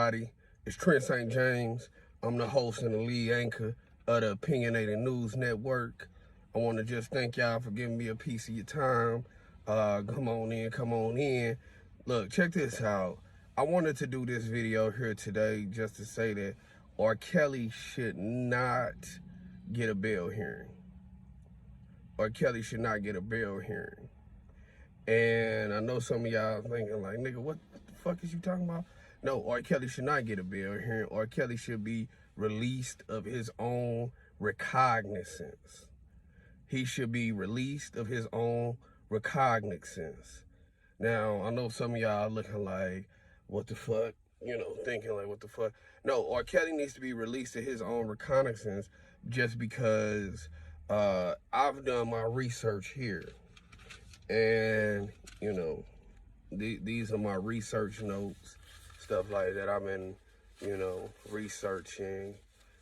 everybody? It's Trent St. James. I'm the host and the lead anchor of the Opinionated News Network. I want to just thank y'all for giving me a piece of your time. Come on in. Look, check this out. I wanted to do this video here today just to say that R. Kelly should not get a bail hearing. R. Kelly should not get a bail hearing. And I know some of y'all thinking like, nigga, what the fuck is you talking about? No, R. Kelly should not get a bail hearing. R. Kelly should be released of his own recognizance. He should be released of his own recognizance. Now, I know some of y'all looking like, what the fuck? You know, thinking like, what the fuck? No, R. Kelly needs to be released of his own recognizance just because I've done my research here. And, you know, these are my research notes, stuff like that. I've been, you know, researching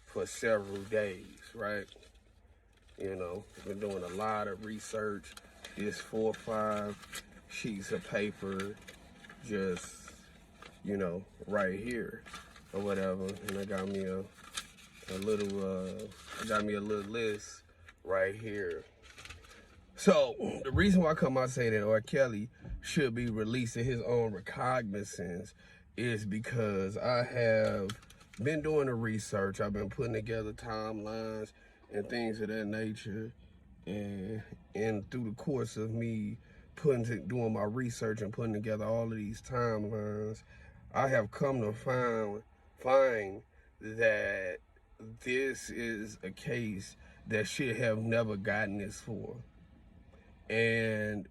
for several days, right? You know, been doing a lot of research. It's 4 or 5 sheets of paper, just, you know, right here or whatever. And I got me a little list right here. So the reason why I come out say that R. Kelly should be released of his own recognizance is because I have been doing the research. I've been putting together timelines and things of that nature. And through the course of me doing my research and putting together all of these timelines, I have come to find that this is a case that should have never gotten this far. And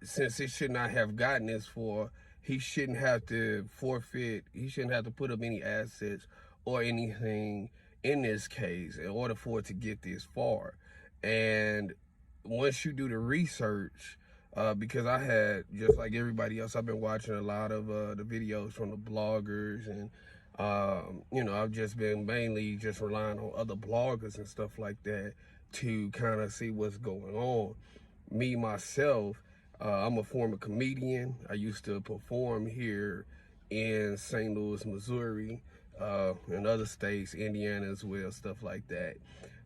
since it should not have gotten this far, he shouldn't have to forfeit, he shouldn't have to put up any assets or anything in this case in order for it to get this far. And once you do the research, because I had, just like everybody else, I've been watching a lot of the videos from the bloggers, and you know, I've just been mainly just relying on other bloggers and stuff like that to kind of see what's going on. Me, myself, I'm a former comedian. I used to perform here in St. Louis, Missouri, and other states, Indiana as well, stuff like that.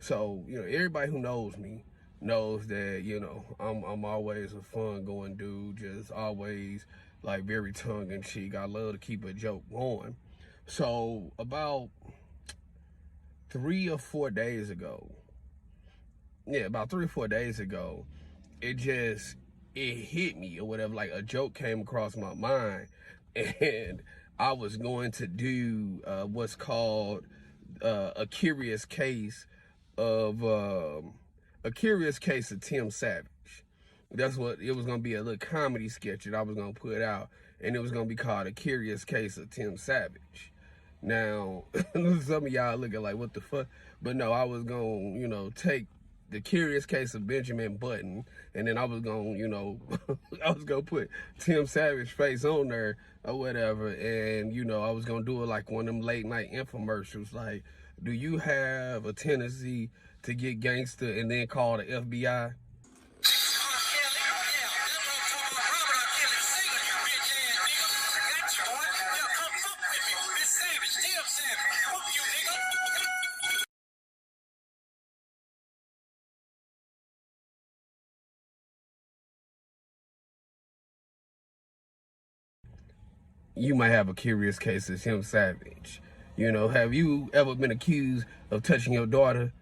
So, you know, everybody who knows me knows that, you know, I'm always a fun-going dude, just always, like, very tongue-in-cheek. I love to keep a joke going. So, about 3 or 4 days ago, about 3 or 4 days ago, it hit me or whatever, like a joke came across my mind, and I was going to do what's called a curious case of Tim Savage. That's what it was gonna be, a little comedy sketch that I was gonna put out, and it was gonna be called A Curious Case of Tim Savage. Now, some of y'all looking like, what the fuck? But no, I was gonna, you know, take The Curious Case of Benjamin Button, and then I was gonna, you know, I was gonna put Tim Savage face on there or whatever, and, you know, I was gonna do it like one of them late night infomercials, like, do you have a tendency to get gangster and then call the FBI? You might have a curious case of Tim Savage. You know, have you ever been accused of touching your daughter?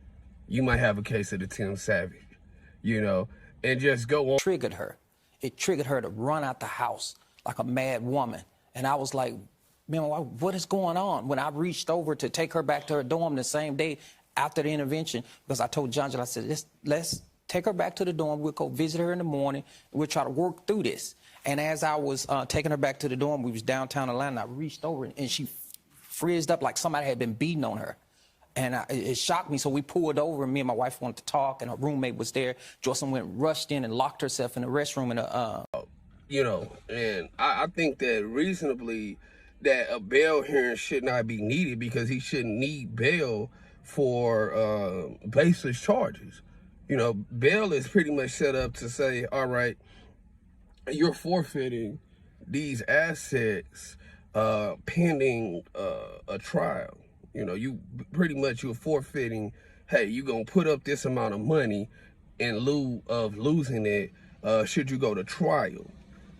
You might have a case of the Tim Savage, you know, and just go on. Triggered her. It triggered her to run out the house like a mad woman. And I was like, man, what is going on? When I reached over to take her back to her dorm the same day after the intervention, because I told John, I said, let's take her back to the dorm. We'll go visit her in the morning, and we'll try to work through this. And as I was taking her back to the dorm, we was downtown Atlanta, I reached over, and she frizzed up like somebody had been beating on her. And it shocked me, so we pulled over, and me and my wife wanted to talk, and her roommate was there. Jocelyn rushed in and locked herself in the restroom. And you know, and I think that reasonably that a bail hearing should not be needed, because he shouldn't need bail for baseless charges. You know, bail is pretty much set up to say, all right, you're forfeiting these assets pending a trial. You know, you pretty much you're forfeiting. Hey, you gonna put up this amount of money in lieu of losing it should you go to trial.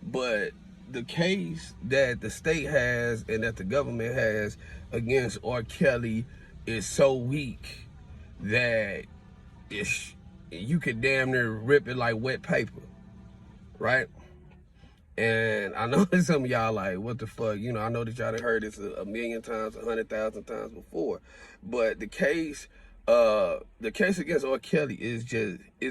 But the case that the state has and that the government has against R. Kelly is so weak that you could damn near rip it like wet paper, right? And I know that some of y'all like, what the fuck? You know, I know that y'all done heard this a million times, 100,000 times before. But the case against R. Kelly is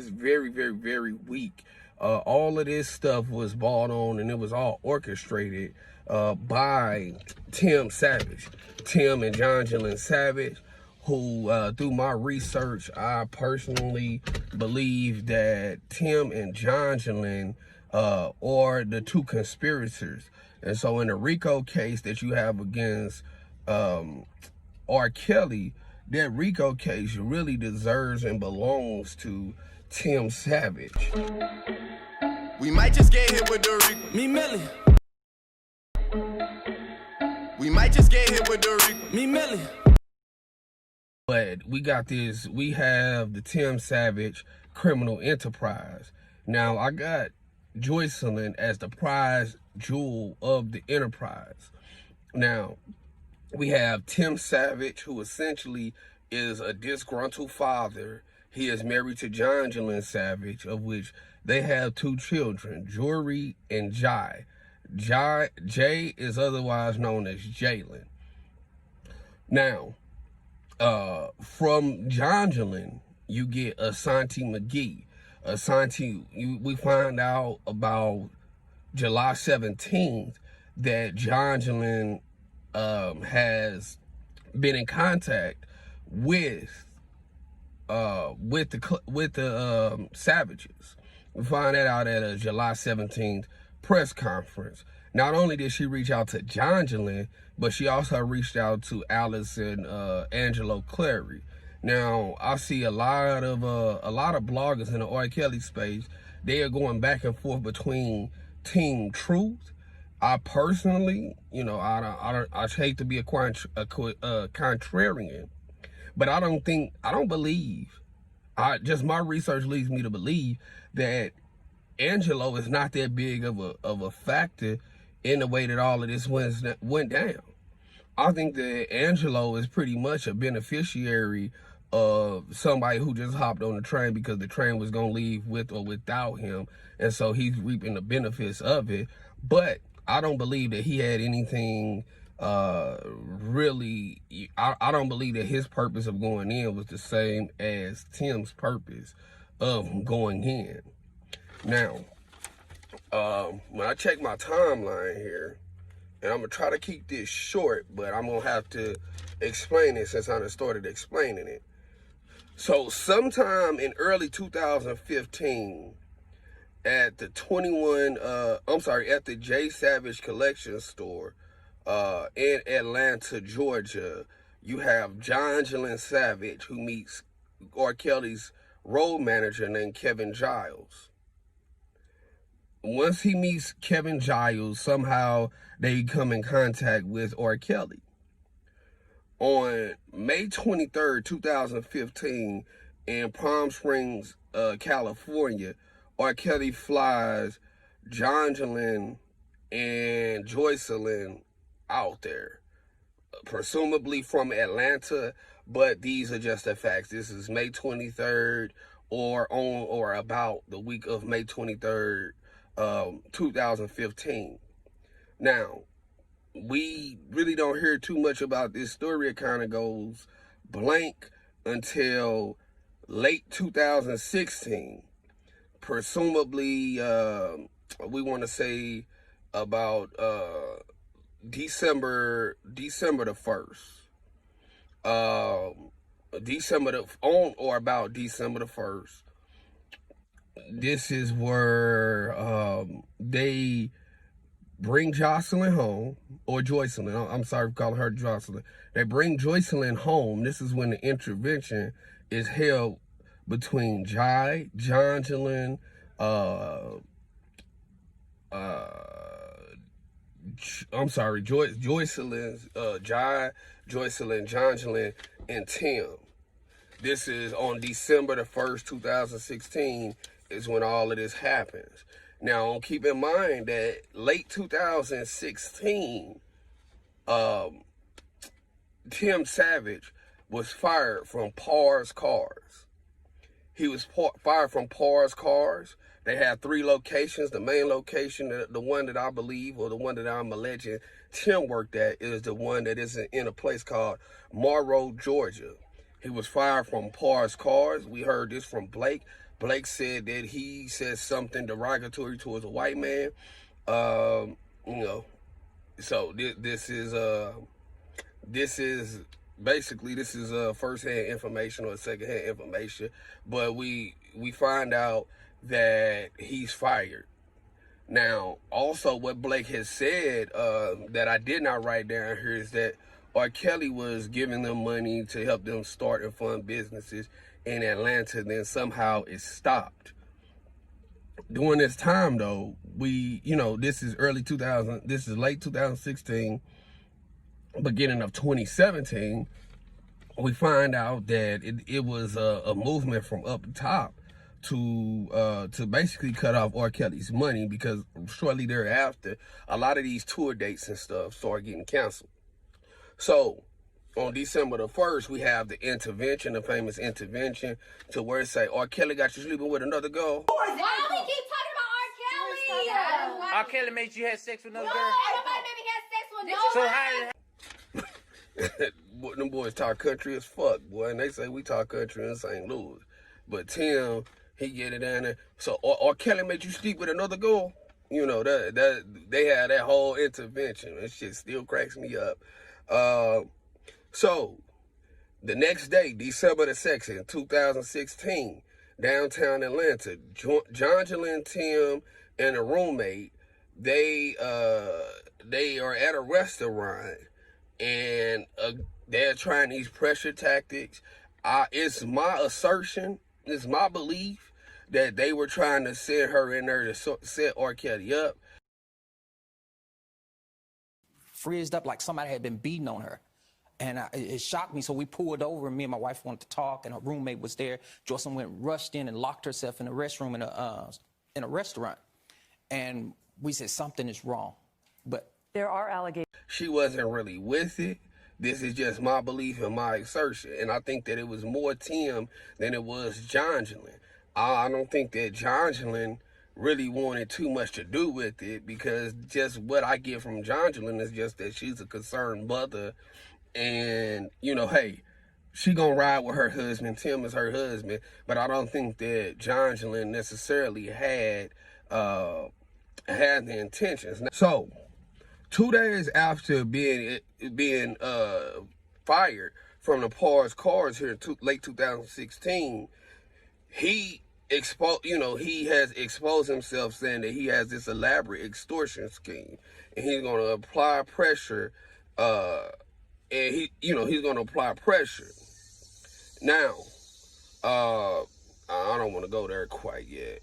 very, very, very weak. All of this stuff was bought on and it was all orchestrated by Tim Savage, Tim and John Savage, who through my research, I personally believe that Tim and John are the two conspirators. And so in the RICO case that you have against R. Kelly, that RICO case really deserves and belongs to Tim Savage. We might just get hit with the RICO. Me Millie. We might just get hit with the RICO. Me Millie. But we have the Tim Savage criminal enterprise. Now, I got Joycelyn as the prize jewel of the enterprise. Now, we have Tim Savage, who essentially is a disgruntled father. He is married to John Savage, of which they have 2 children, Jory and Jai. Jay is otherwise known as Jalen. Now, from John, you get Asante McGee. Asante, we find out about July 17th that John has been in contact with the Savages. We find that out at a July 17th press conference. Not only did she reach out to John, but she also reached out to Alice and Angelo Clary. Now, I see a lot of bloggers in the R. Kelly space. They are going back and forth between Team Truth. I personally, you know, I hate to be a contrarian, but I don't believe. My research leads me to believe that Angelo is not that big of a factor in the way that all of this went down. I think that Angelo is pretty much a beneficiary of somebody who just hopped on the train because the train was going to leave with or without him. And so he's reaping the benefits of it. But I don't believe that he had anything really. I don't believe that his purpose of going in was the same as Tim's purpose of going in. Now, when I check my timeline here, and I'm going to try to keep this short, but I'm going to have to explain it since I started explaining it. So sometime in early 2015, at the at the J Savage Collection Store in Atlanta, Georgia, you have John Savage, who meets R. Kelly's road manager named Kevin Giles. Once he meets Kevin Giles, somehow they come in contact with R. Kelly. On May 23rd, 2015, in Palm Springs, California, R. Kelly flies John and Joycelyn out there, presumably from Atlanta, but these are just the facts. This is May 23rd or on or about the week of May 23rd, 2015. Now, we really don't hear too much about this story. It kind of goes blank until late 2016. Presumably, we want to say about December the 1st. On or about December the 1st. This is where they bring Joycelyn home, or Joycelyn. I'm sorry for calling her Joycelyn. They bring Joycelyn home. This is when the intervention is held between John, Joycelyn, Jocelyn, and Tim. This is on December the 1st, 2016 is when all of this happens. Now, keep in mind that late 2016, Tim Savage was fired from Parr's Cars. He was fired from Parr's Cars. They had 3 locations. The main location, the one that I believe, or the one that I'm alleging Tim worked at, is the one that is in a place called Morrow, Georgia. He was fired from Parr's Cars. We heard this from Blake. Blake said that he said something derogatory towards a white man. So this is basically first-hand information or second-hand information, but we find out that he's fired. Now, also what Blake has said that I did not write down here is that R. Kelly was giving them money to help them start and fund businesses in Atlanta, then somehow it stopped. During this time, though, this is late 2016, beginning of 2017, we find out that it was a movement from up top to basically cut off R. Kelly's money, because shortly thereafter, a lot of these tour dates and stuff started getting canceled. So on December the 1st, we have the intervention, the famous intervention, to where it say, R. Kelly got you sleeping with another girl. Why we keep talking about R. Kelly? R. Kelly made you have sex with another girl? Nobody made me have sex with nobody. So how did Them boys talk country as fuck, boy, and they say we talk country in St. Louis. But Tim, he get it down there. So R. Kelly made you sleep with another girl? That they had that whole intervention. That shit still cracks me up. So the next day, December the 2nd, 2016, downtown Atlanta, Jongelyn, Tim, and a roommate, they are at a restaurant, and they're trying these pressure tactics. It's my assertion, it's my belief that they were trying to send her in there to set R. Kelly up. Frizzed up like somebody had been beating on her. And it shocked me, so we pulled over, and me and my wife wanted to talk, and her roommate was there. Jocelyn rushed in and locked herself in the restroom in a restaurant. And we said, something is wrong. But there are allegations. She wasn't really with it. This is just my belief and my assertion. And I think that it was more Tim than it was Jongelyn. I don't think that Jongelyn really wanted too much to do with it, because just what I get from Jongelyn is just that she's a concerned mother. And, hey, she gonna ride with her husband. Tim is her husband. But I don't think that Jongelyn necessarily had the intentions. So, 2 days after being fired from the Parr's Cars here in late 2016, he has exposed himself, saying that he has this elaborate extortion scheme, and he's gonna apply pressure. And he's going to apply pressure. Now, I don't want to go there quite yet.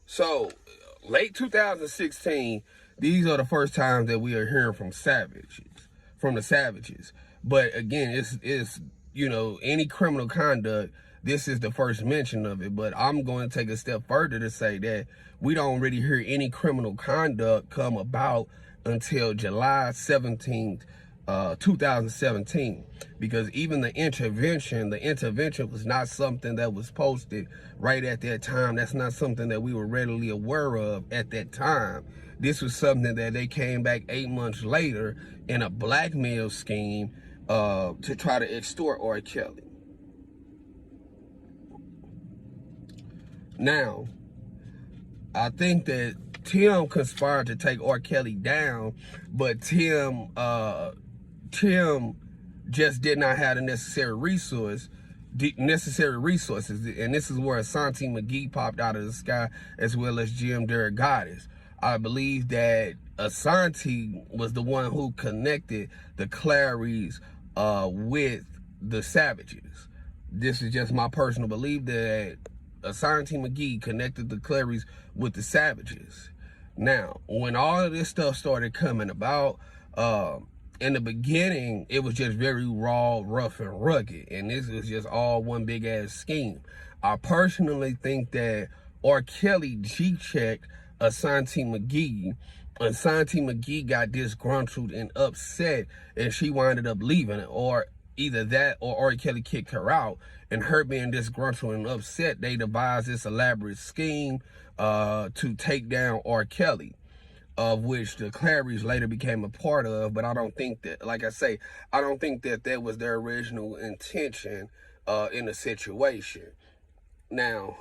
So, late 2016, these are the first times that we are hearing from the Savages. But again, it's any criminal conduct, this is the first mention of it. But I'm going to take a step further to say that we don't really hear any criminal conduct come about until July 17th, 2017. Because even the intervention was not something that was posted right at that time. That's not something that we were readily aware of at that time. This was something that they came back 8 months later in a blackmail scheme to try to extort R. Kelly. Now, I think that Tim conspired to take R. Kelly down, but Tim just did not have the necessary resources, and this is where Asante McGee popped out of the sky, as well as Jim Derrigotis. I believe that Asante was the one who connected the Clarys with the Savages. This is just my personal belief that Asante McGee connected the Clarys with the Savages. Now, when all of this stuff started coming about, in the beginning, it was just very raw, rough, and rugged. And this was just all one big ass scheme. I personally think that R. Kelly G-checked Asante McGee. Asante McGee got disgruntled and upset, and she winded up leaving. Or either that or R. Kelly kicked her out. And her being disgruntled and upset, they devised this elaborate scheme to take down R. Kelly, of which the Clarys later became a part of. But I don't think that, like I say, I don't think that that was their original intention in the situation. Now,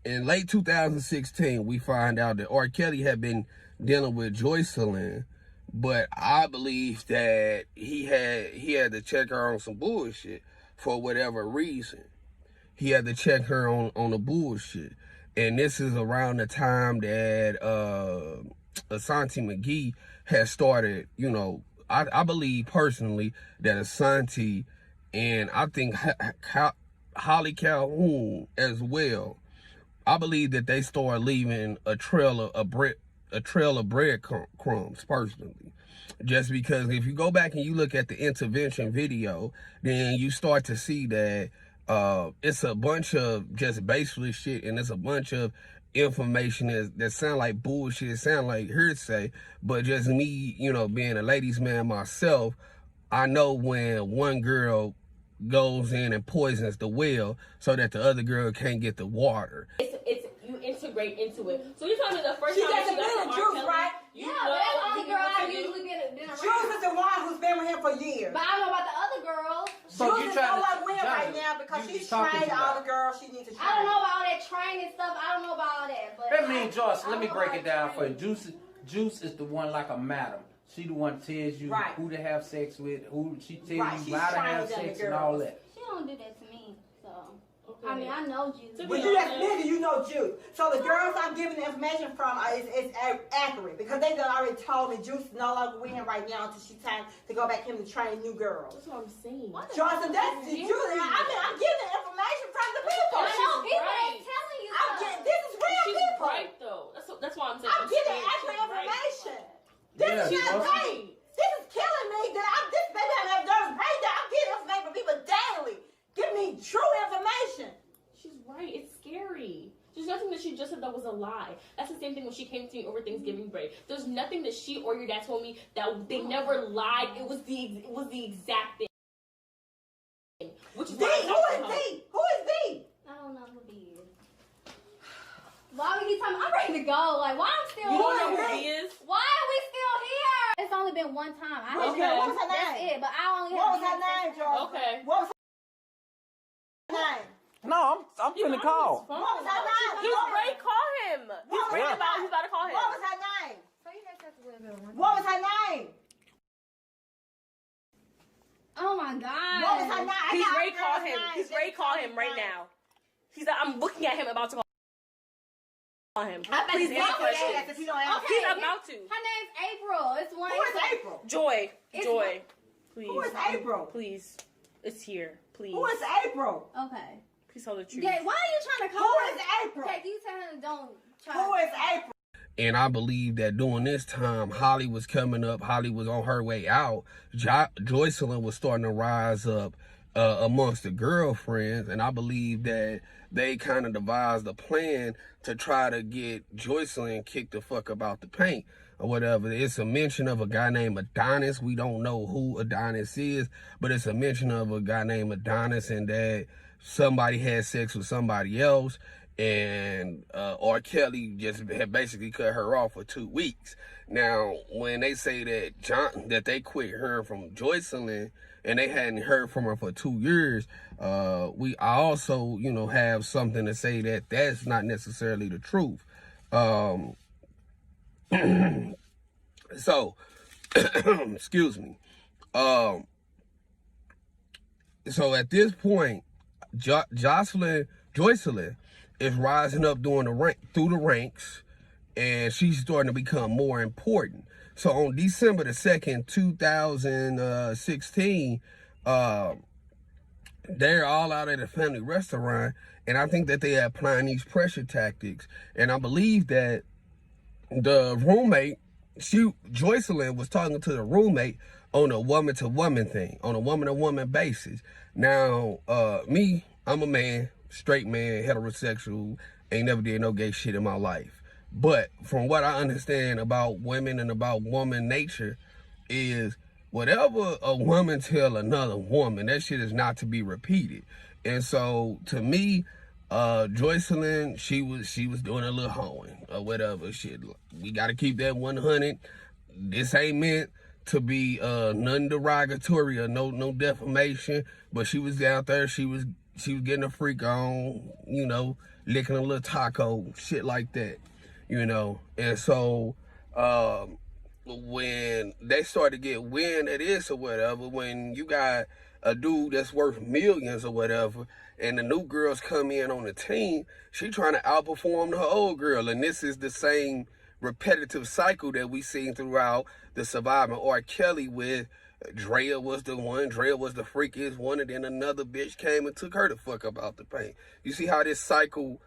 in late 2016, we find out that R. Kelly had been dealing with Joycelyn, but I believe that he had to check her on some bullshit for whatever reason. He had to check her on the bullshit. And this is around the time that Asante McGee had started, you know, I believe personally that Asante and I think Holly Calhoun as well, I believe that they started leaving a trail of breadcrumbs personally. Just because if you go back and you look at the intervention video, then you start to see that it's a bunch of just baseless shit, and it's a bunch of information that sound like bullshit, sound like hearsay. But just me, you know, being a ladies' man myself, I know when one girl goes in and poisons the well so that the other girl can't get the water. It's you integrate into it. So you told me the first time doesn't she got mean to Juice, Kelly, right? you Yeah, know but that's the only you girl what I to do. usually been around. Juice is the one who's been with him for years. But I don't know about the other girls. So Juice you is trying no to- like win right Johnny, now because you she's talking trained too all loud. the girls she needs to train. I don't know about all that training stuff. I don't know about all that. But That means, Joyce, I let me don't know break about it down for you. training. Juice is the one like a madam. She the one tells you Right. who to have sex with, who she tells Right, you she's how to trying have to sex the and all girls. that. She don't do that to me. So Okay. I mean, I know you. So When you just nigga, you know Juice. So the girls I'm giving the information from is accurate because they done already told me Juice is no longer with him right now until she's time to go back him to train new girls. That's what I'm saying. Johnson, that's the truth. I mean, I'm getting the information from the people. I know people right. ain't telling you I'm stuff. getting, this is real She's people. right though. That's why I'm saying. I'm getting saying accurate she's right. information. This Yeah, is not Joyce. right. This is killing me. This baby I'm having nervous breakdown. I'm getting information from people daily. Give me true information. She's right. It's scary. There's nothing that she just said that was a lie. That's the same thing when she came to me over Thanksgiving break. There's nothing that she or your dad told me that they never lied. It was the exact thing. Which is D, why who is D? Who is D? I don't know who he is. Why we keep talking? I'm ready to go. Like, why I'm still You don't here? know who he is? Why are we still here? It's only been one time. I What Okay. was her That's name? it. But I only What was have her name, George? Okay. What was her name? No, I'm finna call. What was her name? He's ready. Call him. He's What was ready her about. name? He's about to call him. What was her name? So you had sex with her one What was her name? Oh my God. What was her name? I He's got ready. her Call girl's him. name. He's ready. Call him right now. He's like, I'm looking at him about to call him. I bet Please you answer don't questions. ask if you don't answer. He's about to. Her name's April. It's one. Who is April? Joy. It's Joy. Please. Who is April? Please. It's here. Please. Who is April? Okay. Please tell the truth. Yeah, why are you trying to call Who her? is April? Okay, you tell her don't try. Who is April? And I believe that during this time, Holly was coming up. Holly was on her way out. Joycelyn was starting to rise up amongst the girlfriends. And I believe that they kind of devised a plan to try to get Joycelyn kicked the fuck about the paint or whatever. It's a mention of a guy named Adonis. We don't know who Adonis is, but it's a mention of a guy named Adonis and that somebody had sex with somebody else. And R. Kelly just had basically cut her off for 2 weeks. Now, when they say that they quit hearing from Joycelyn and they hadn't heard from her for 2 years, I also, you know, have something to say that that's not necessarily the truth. So, excuse me. So at this point, Joycelyn is rising up through the ranks, and she's starting to become more important. So on December the 2nd, 2016, they're all out at a family restaurant, and I think that they are applying these pressure tactics. And I believe that the roommate, Joycelyn was talking to the roommate on a woman-to-woman thing, on a woman-to-woman basis. Now, me, I'm a man, straight man, heterosexual, ain't never did no gay shit in my life. But from what I understand about women and about woman nature is whatever a woman tell another woman, that shit is not to be repeated. And so to me, Joycelyn, she was doing a little hoeing or whatever shit. We gotta keep that 100. This ain't meant to be nothing derogatory or no defamation, but she was out there, she was getting a freak on, you know, licking a little taco, shit like that, you know. And so when they start to get wind of this or whatever, when you got a dude that's worth millions or whatever, and the new girls come in on the team, she trying to outperform the old girl. And this is the same repetitive cycle that we seen throughout the surviving R. Kelly with Drea was the one, Drea was the freakiest one, and then another bitch came and took her the fuck up out the paint. You see how this cycle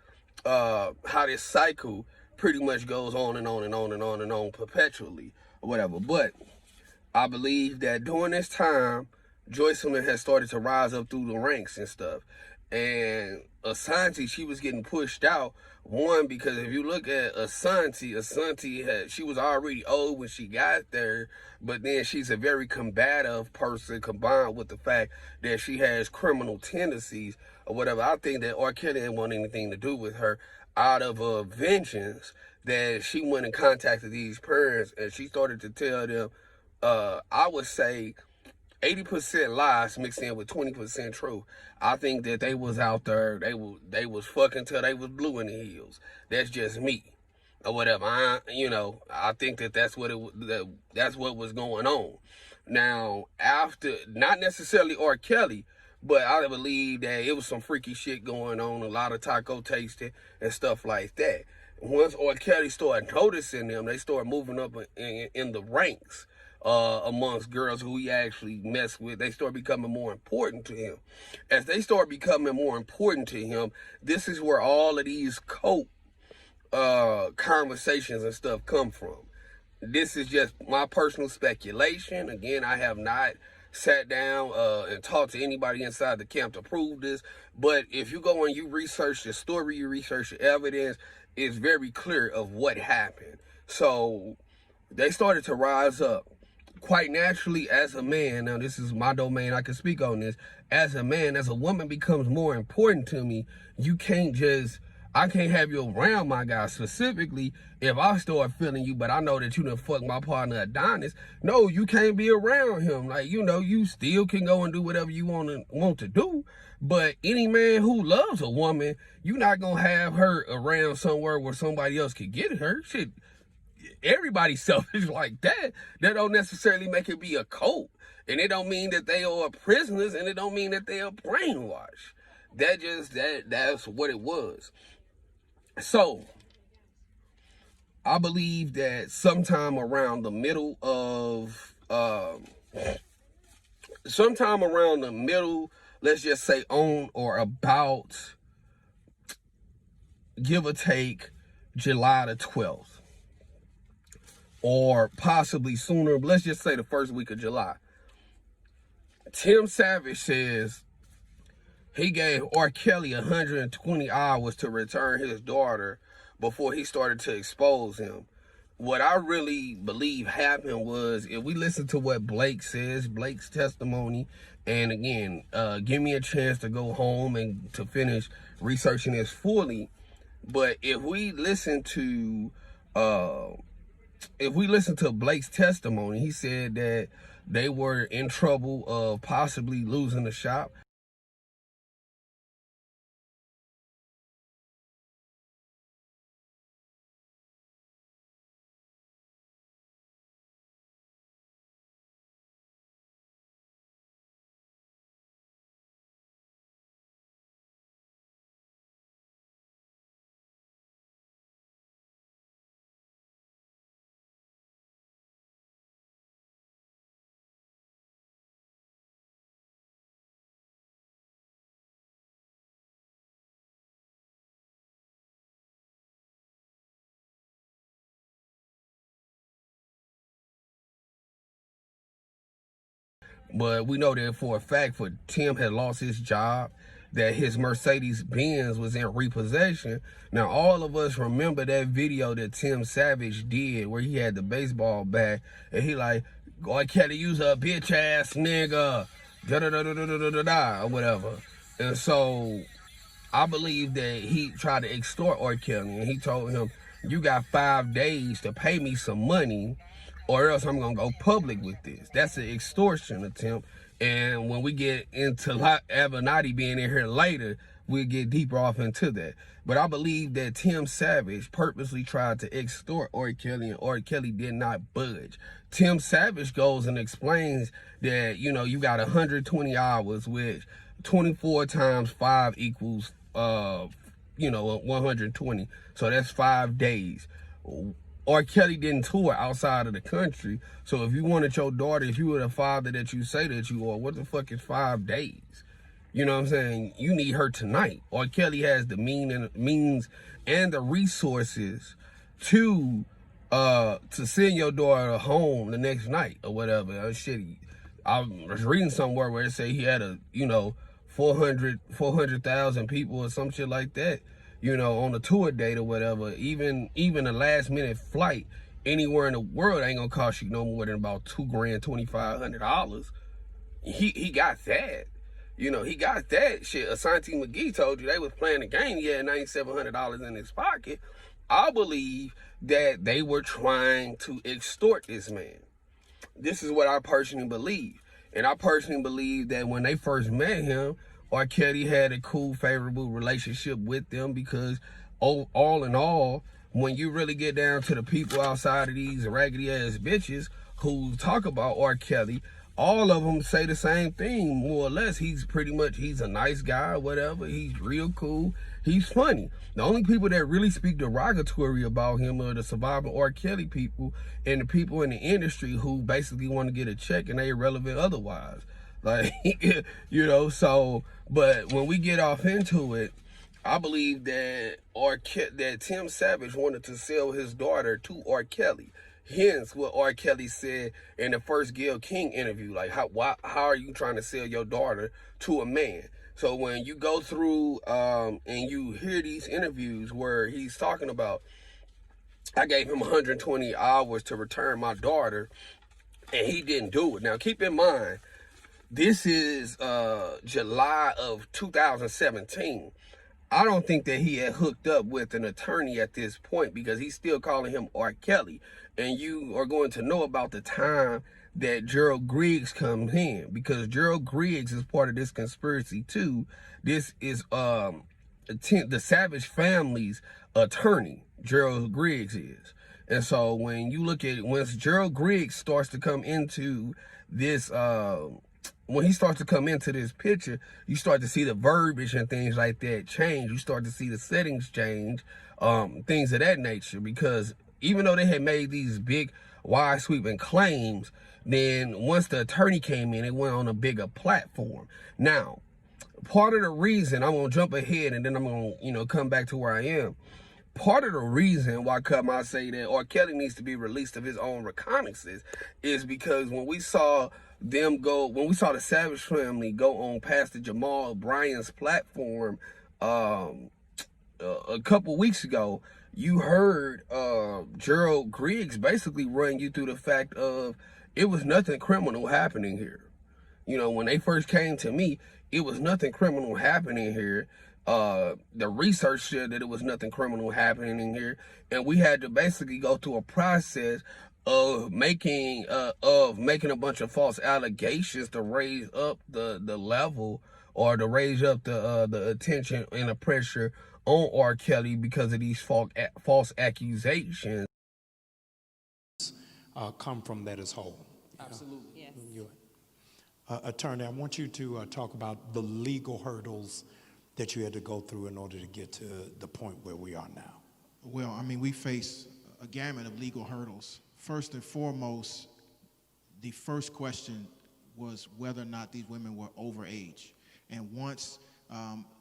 pretty much goes on and on and on and on and on perpetually or whatever. But I believe that during this time, Joycelyn has started to rise up through the ranks and stuff. And Asante, she was getting pushed out. One, because if you look at Asante she was already old when she got there, but then she's a very combative person combined with the fact that she has criminal tendencies or whatever. I think that R. Kelly didn't want anything to do with her out of vengeance, that she went and contacted these parents and she started to tell them, I would say, 80% lies mixed in with 20% truth. I think that they was out there, they was fucking till they was blue in the heels. That's just me, or whatever. I think that that's what was going on. Now, after, not necessarily R. Kelly, but I believe that it was some freaky shit going on, a lot of taco tasting and stuff like that. Once R. Kelly started noticing them, they started moving up in the ranks. Amongst girls who he actually messed with, they start becoming more important to him. As they start becoming more important to him, this is where all of these cult conversations and stuff come from. This is just my personal speculation. Again, I have not sat down and talked to anybody inside the camp to prove this, but if you go and you research the story, you research the evidence, it's very clear of what happened. So they started to rise up. Quite naturally, as a man, now this is my domain, I can speak on this. As a man, as a woman becomes more important to me, I can't have you around my guy. Specifically, if I start feeling you, but I know that you done fuck my partner Adonis, no, you can't be around him. Like, you still can go and do whatever you want to do. But any man who loves a woman, you're not gonna have her around somewhere where somebody else could get her. Shit. Everybody's selfish like that. That don't necessarily make it be a cult. And it don't mean that they are prisoners, and it don't mean that they are brainwashed. That's what it was. So I believe that sometime around the middle, let's just say on or about, give or take, July the 12th. Or possibly sooner, but let's just say the first week of July. Tim Savage says he gave R. Kelly 120 hours to return his daughter before he started to expose him. What I really believe happened was, if we listen to what Blake says, Blake's testimony, and again, give me a chance to go home and to finish researching this fully, but if we listen to Blake's testimony, he said that they were in trouble of possibly losing the shop. But we know that for a fact, for Tim had lost his job, that his Mercedes Benz was in repossession. Now, all of us remember that video that Tim Savage did where he had the baseball bat and he like, "God, Kelly, use a bitch ass nigga, da da da da da da da da," or whatever. And so I believe that he tried to extort R. Kelly, and he told him, "You got 5 days to pay me some money, or else I'm gonna go public with this." That's an extortion attempt. And when we get into Avenatti being in here later, we'll get deeper off into that. But I believe that Tim Savage purposely tried to extort R. Kelly, and R. Kelly did not budge. Tim Savage goes and explains that, you know, you got 120 hours, which 24 times 5 equals 120. So that's 5 days. R. Kelly didn't tour outside of the country. So if you wanted your daughter, if you were the father that you say that you are, what the fuck is 5 days? You know what I'm saying? You need her tonight. R. Kelly has the means and the resources to send your daughter home the next night or whatever. Shit, I was reading somewhere where it say he had 400,000 people or some shit like that, on the tour date or whatever. Even a last minute flight anywhere in the world ain't gonna cost you no more than about $2,000, $2,500. He got that. He got that shit. Asante McGee told you they was playing the game. He had $9,700 in his pocket. I believe that they were trying to extort this man. This is what I personally believe. And I personally believe that when they first met him, R. Kelly had a cool, favorable relationship with them because all in all, when you really get down to the people outside of these raggedy ass bitches who talk about R. Kelly, all of them say the same thing, more or less. He's a nice guy, whatever. He's real cool. He's funny. The only people that really speak derogatory about him are the surviving R. Kelly people and the people in the industry who basically want to get a check and they irrelevant otherwise. Like, so, but when we get off into it, I believe that Tim Savage wanted to sell his daughter to R. Kelly. Hence what R. Kelly said in the first Gayle King interview, like, how are you trying to sell your daughter to a man? So when you go through and you hear these interviews where he's talking about, I gave him 120 hours to return my daughter, and he didn't do it. Now, keep in mind, this is July of 2017. I don't think that he had hooked up with an attorney at this point because he's still calling him R. Kelly. And you are going to know about the time that Gerald Griggs comes in, because Gerald Griggs is part of this conspiracy too. This is the Savage family's attorney, Gerald Griggs is. And so when you look at it, once Gerald Griggs starts to come into this, when he starts to come into this picture, you start to see the verbiage and things like that change. You start to see the settings change, things of that nature, because even though they had made these big, wide sweeping claims, then once the attorney came in, it went on a bigger platform. Now, part of the reason, I'm going to jump ahead and then I'm going to, come back to where I am. Part of the reason why I say that R. Kelly needs to be released of his own reconnaissance is because when we saw the Savage family go on Pastor Jamal Bryant's platform a couple weeks ago, you heard Gerald Griggs basically run you through the fact of it was nothing criminal happening here. When they first came to me, it was nothing criminal happening here. The research said that it was nothing criminal happening in here, and we had to basically go through a process of making a bunch of false allegations to raise up the level, or to raise up the attention and the pressure on R. Kelly because of these false accusations. Come from that as whole. Absolutely. Yes. Attorney, I want you to talk about the legal hurdles that you had to go through in order to get to the point where we are now. Well, we face a gamut of legal hurdles. First and foremost, the first question was whether or not these women were over age. And once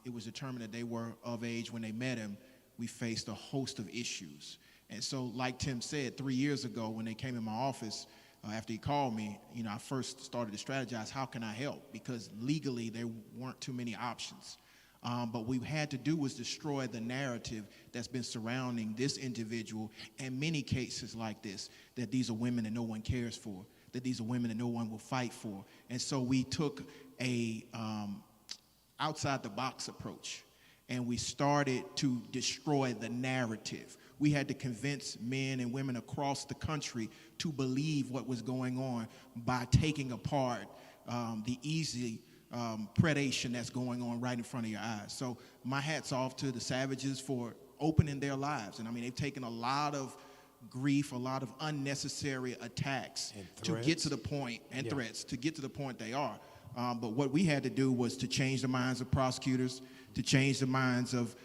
it was determined that they were of age when they met him, we faced a host of issues. And so, like Tim said, 3 years ago when they came in my office, after he called me, you know, I first started to strategize, how can I help? Because legally there weren't too many options. But what we had to do was destroy the narrative that's been surrounding this individual and many cases like this, that these are women that no one cares for, that these are women that no one will fight for. And so we took a outside the box approach, and we started to destroy the narrative. We had to convince men and women across the country to believe what was going on by taking apart the easy predation that's going on right in front of your eyes. So my hat's off to the Savages for opening their lives. And I mean, they've taken a lot of grief, a lot of unnecessary attacks to get to the point, and threats, to get to the point they are. But what we had to do was to change the minds of prosecutors, to change the minds of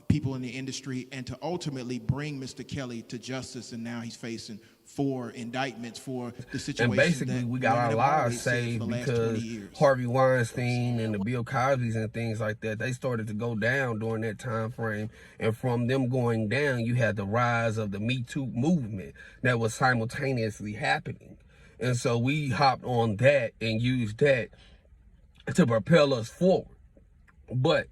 people in the industry, and to ultimately bring Mr. Kelly to justice. And now he's facing 4 indictments for the situation. And basically, we got our lives saved because Harvey Weinstein and the Bill Cosby's and things like that, they started to go down during that time frame. And from them going down, you had the rise of the Me Too movement that was simultaneously happening. And so we hopped on that and used that to propel us forward. But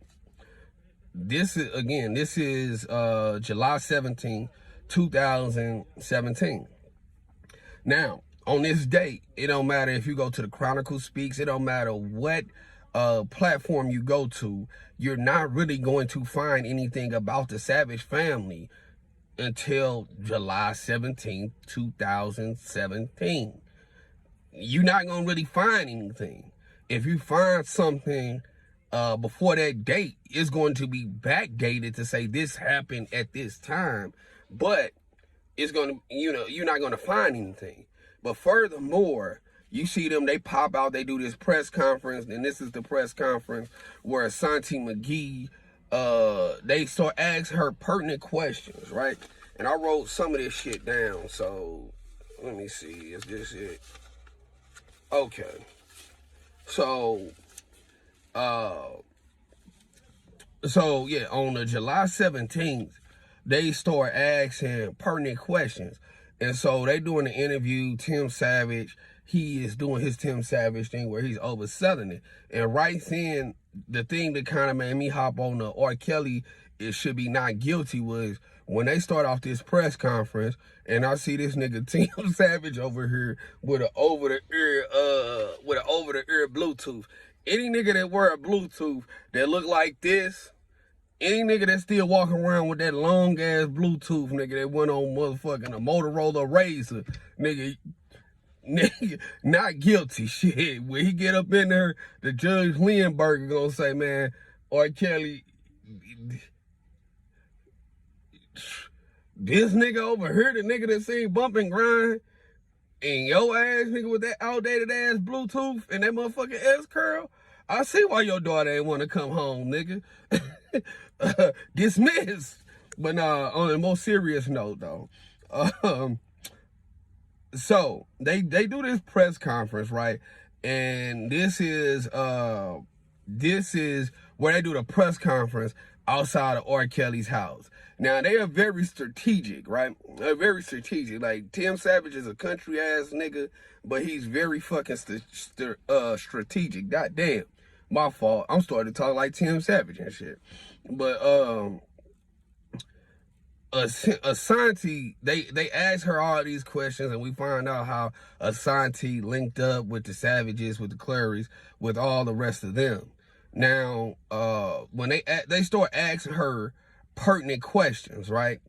this is July 17, 2017. Now, on this date, it don't matter if you go to the Chronicle Speaks, it don't matter what platform you go to, you're not really going to find anything about the Savage family until July 17, 2017. You're not going to really find anything. If you find something before that date, it's going to be backdated to say this happened at this time, but it's going to, you're not going to find anything. But furthermore, you see them, they pop out, they do this press conference, and this is the press conference where Asante McGee, they start asking her pertinent questions, right? And I wrote some of this shit down, so let me see, is this it? Okay. So yeah, on the July 17th, they start asking pertinent questions. And so they doing the interview, Tim Savage, he is doing his Tim Savage thing where he's overselling it. And right then, the thing that kind of made me hop on the R. Kelly, it should be not guilty, was when they start off this press conference and I see this nigga Tim Savage over here with an over-the-ear Bluetooth. Any nigga that wear a Bluetooth that look like this, any nigga that still walking around with that long ass Bluetooth, nigga, that went on motherfucking a Motorola Razor, nigga, not guilty. Shit, when he get up in there, the Judge Lindbergh gonna say, man, R. Kelly, this nigga over here, the nigga that seen Bump and Grind, and your ass nigga with that outdated ass Bluetooth and that motherfucking S-curl, I see why your daughter ain't want to come home, nigga. Dismissed. But on a more serious note, though, so they do this press conference, right? And this is where they do the press conference outside of R. Kelly's house. Now, they are very strategic, right? They're very strategic. Like, Tim Savage is a country ass nigga, but he's very fucking strategic. Goddamn, my fault. I'm starting to talk like Tim Savage and shit. But Asante, they asked her all these questions, and we find out how Asante linked up with the Savages, with the Clarys, with all the rest of them. Now, when they start asking her pertinent questions, right?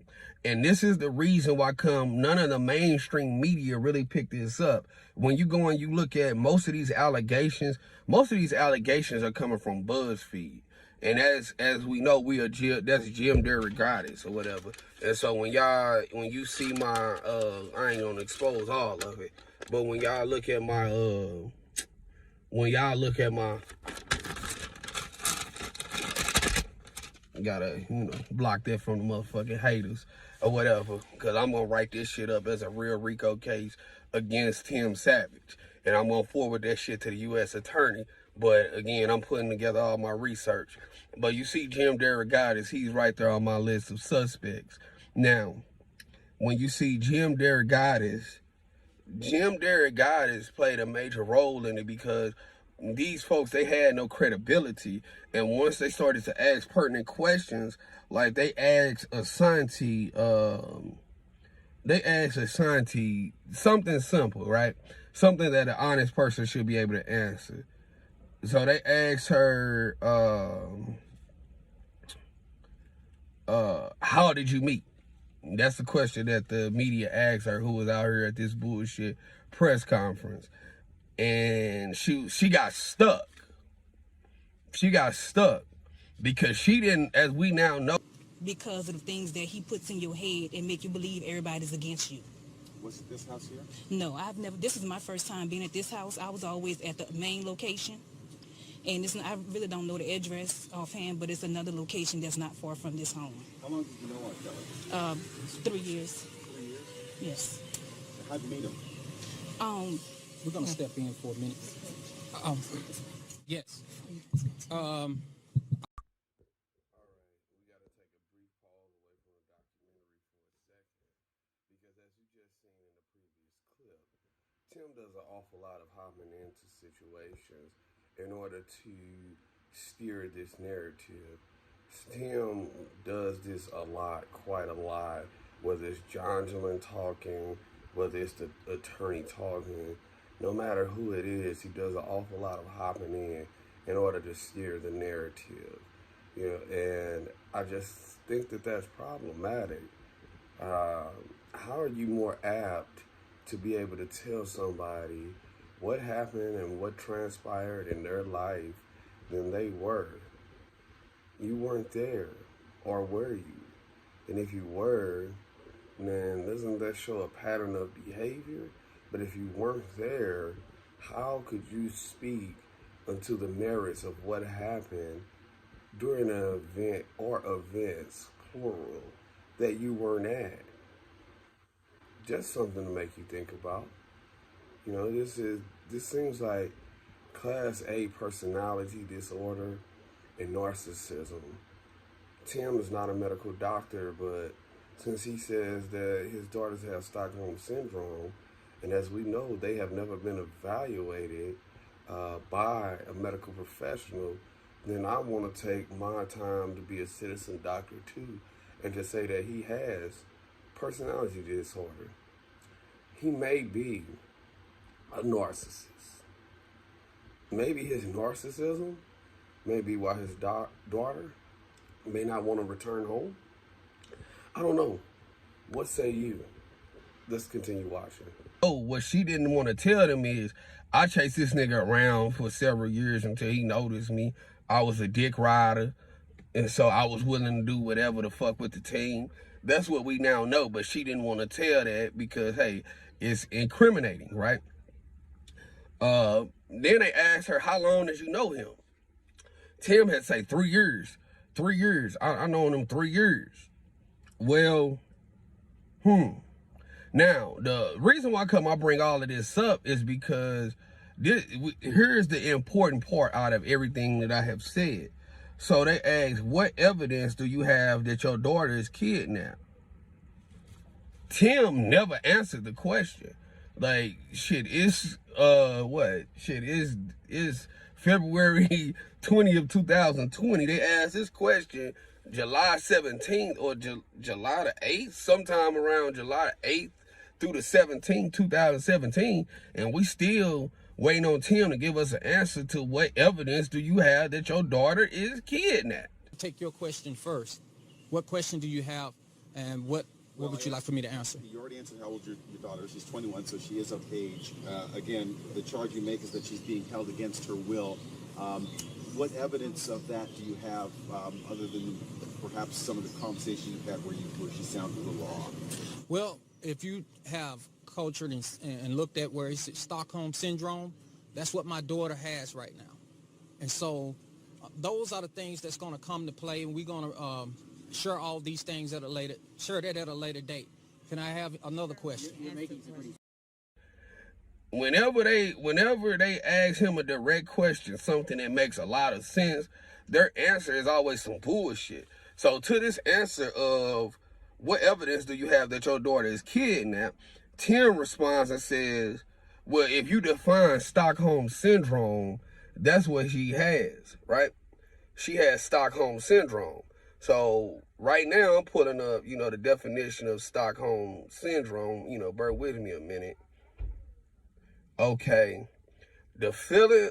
And this is the reason why none of the mainstream media really picked this up. When you go and you look at most of these allegations are coming from BuzzFeed. And as we know, that's Jim Derrick or whatever. And so when you see my, I ain't gonna expose all of it, but when y'all look at my, gotta, block that from the motherfucking haters or whatever, because I'm gonna write this shit up as a real RICO case against Tim Savage, and I'm gonna forward that shit to the U.S. attorney. But again, I'm putting together all my research. But you see Jim Derrick, he's right there on my list of suspects. Now, when you see Jim Derrick, Jim Derrick Goddess played a major role in it because these folks, they had no credibility. And once they started to ask pertinent questions, like they asked Asante something simple, right? Something that an honest person should be able to answer. So they asked her, how did you meet? That's the question that the media asked her, who was out here at this bullshit press conference. And she got stuck. She got stuck because she didn't, as we now know. Because of the things that he puts in your head and make you believe everybody's against you. Was it this house here? No, I've never. This is my first time being at this house. I was always at the main location. And I really don't know the address offhand, but it's another location that's not far from this home. How long did you know Kelly? 3 years. 3 years? Yes. How'd you meet him? We're going to step in for a minute. Yes. Tim does an awful lot of hopping into situations in order to steer this narrative. Tim does this a lot, quite a lot, whether it's Jongelin talking, whether it's the attorney talking, no matter who it is, he does an awful lot of hopping in order to steer the narrative. You know, and I just think that that's problematic. How are you more apt to be able to tell somebody what happened and what transpired in their life than they were? You weren't there, or were you? And if you were, then doesn't that show a pattern of behavior? But if you weren't there, how could you speak unto the merits of what happened during an event or events, plural, that you weren't at? Just something to make you think about. You know, this seems like class A personality disorder and narcissism. Tim is not a medical doctor, but since he says that his daughters have Stockholm Syndrome, and as we know, they have never been evaluated by a medical professional, then I want to take my time to be a citizen doctor too, and to say that he has personality disorder. He may be a narcissist. Maybe his narcissism may be why his daughter may not want to return home. I don't know. What say you? Let's continue watching. Oh, what she didn't want to tell them is, I chased this nigga around for several years until he noticed me. I was a dick rider, and so I was willing to do whatever the fuck with the team. That's what we now know, but she didn't want to tell that because, hey, it's incriminating, right? Then they asked her, how long did you know him? Tim had said 3 years. 3 years. I known him 3 years. Well, Now, the reason why I bring all of this up is because here's the important part out of everything that I have said. So they asked, what evidence do you have that your daughter is kidnapped? Tim never answered the question. Like, shit, it's, is February 20th, 2020. They asked this question July 17th or July the 8th, sometime around July 8th through the 17th, 2017, and we still waiting on Tim to give us an answer to what evidence do you have that your daughter is kidnapped? Take your question first. What question do you have, and what would you like for me to answer? You already answered how old your daughter is. She's 21, so she is of age. Again, the charge you make is that she's being held against her will. What evidence of that do you have, other than perhaps some of the conversations you've had where she sounded a little off? Well, if you have cultured and looked at where it's Stockholm Syndrome, that's what my daughter has right now. And so those are the things that's going to come to play, and we're going to share all these things at a later date. Can I have another question? Whenever they ask him a direct question, something that makes a lot of sense, their answer is always some bullshit. So to this answer of what evidence do you have that your daughter is kidnapped, Tim responds and says, well, if you define Stockholm Syndrome, that's what she has, right? She has Stockholm Syndrome. So right now I'm pulling up, the definition of Stockholm Syndrome. Bear with me a minute. Okay. The feeling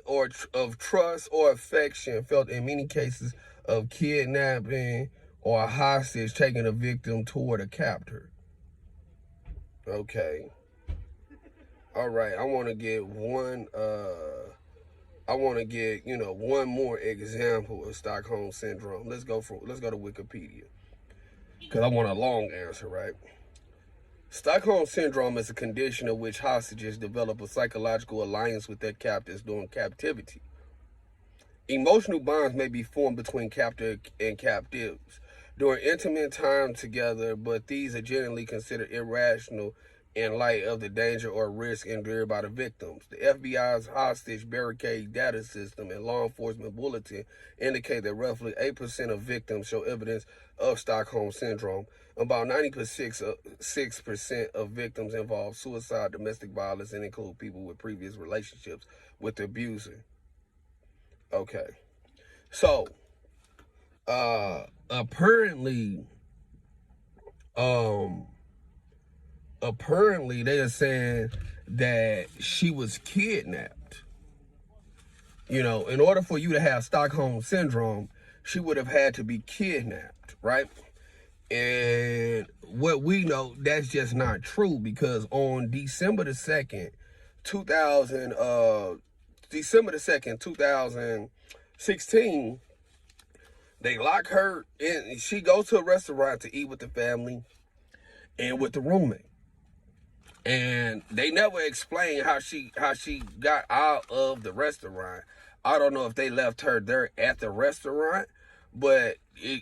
of trust or affection felt in many cases of kidnapping or hostage taking a victim toward a captor. Okay. All right. I want to get one one more example of Stockholm Syndrome. Let's go to Wikipedia, because I want a long answer, right? Stockholm Syndrome is a condition in which hostages develop a psychological alliance with their captors during captivity. Emotional bonds may be formed between captor and captives during intimate time together, but these are generally considered irrational in light of the danger or risk endured by the victims. The FBI's hostage barricade data system and law enforcement bulletin indicate that roughly 8% of victims show evidence of Stockholm Syndrome. About 96% of victims involve suicide, domestic violence, and include people with previous relationships with the abuser. Okay. So, apparently they are saying that she was kidnapped. In order for you to have Stockholm Syndrome, she would have had to be kidnapped, right? And what we know, that's just not true, because on December the 2nd, 2016, they lock her in. She goes to a restaurant to eat with the family and with the roommate. And they never explain how she got out of the restaurant. I don't know if they left her there at the restaurant, but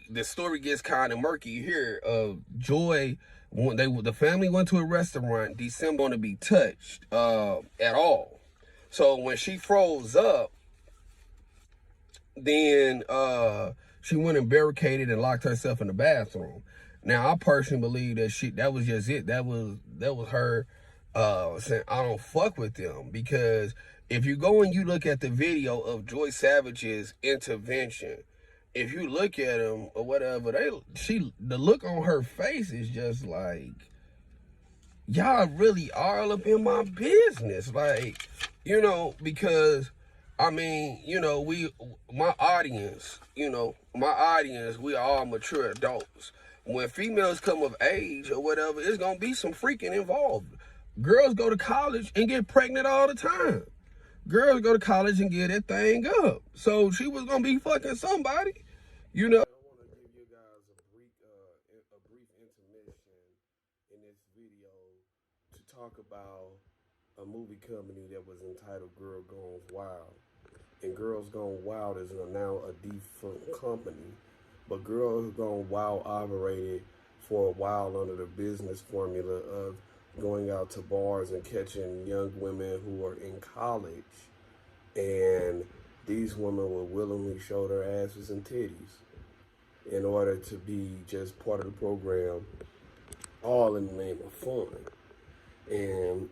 the story gets kind of murky here. Joy, when the family went to a restaurant, December going to be touched at all. So when she froze up, then she went and barricaded and locked herself in the bathroom. Now, I personally believe that was just it. That was her saying, I don't fuck with them. Because if you go and you look at the video of Joy Savage's intervention, if you look at him or whatever, the look on her face is just like, y'all really are all up in my business. Like, because I mean, my audience, we are all mature adults. When females come of age or whatever, it's going to be some freaking involved. Girls go to college and get pregnant all the time. Girls go to college and get that thing up. So she was going to be fucking somebody, I want to give you guys a brief intermission in this video to talk about a movie company that was entitled Girl Gone Wild. And Girls Gone Wild is now a defunct company. But Girls Gone Wild operated for a while under the business formula of going out to bars and catching young women who were in college. And these women would willingly show their asses and titties in order to be just part of the program, all in the name of fun. And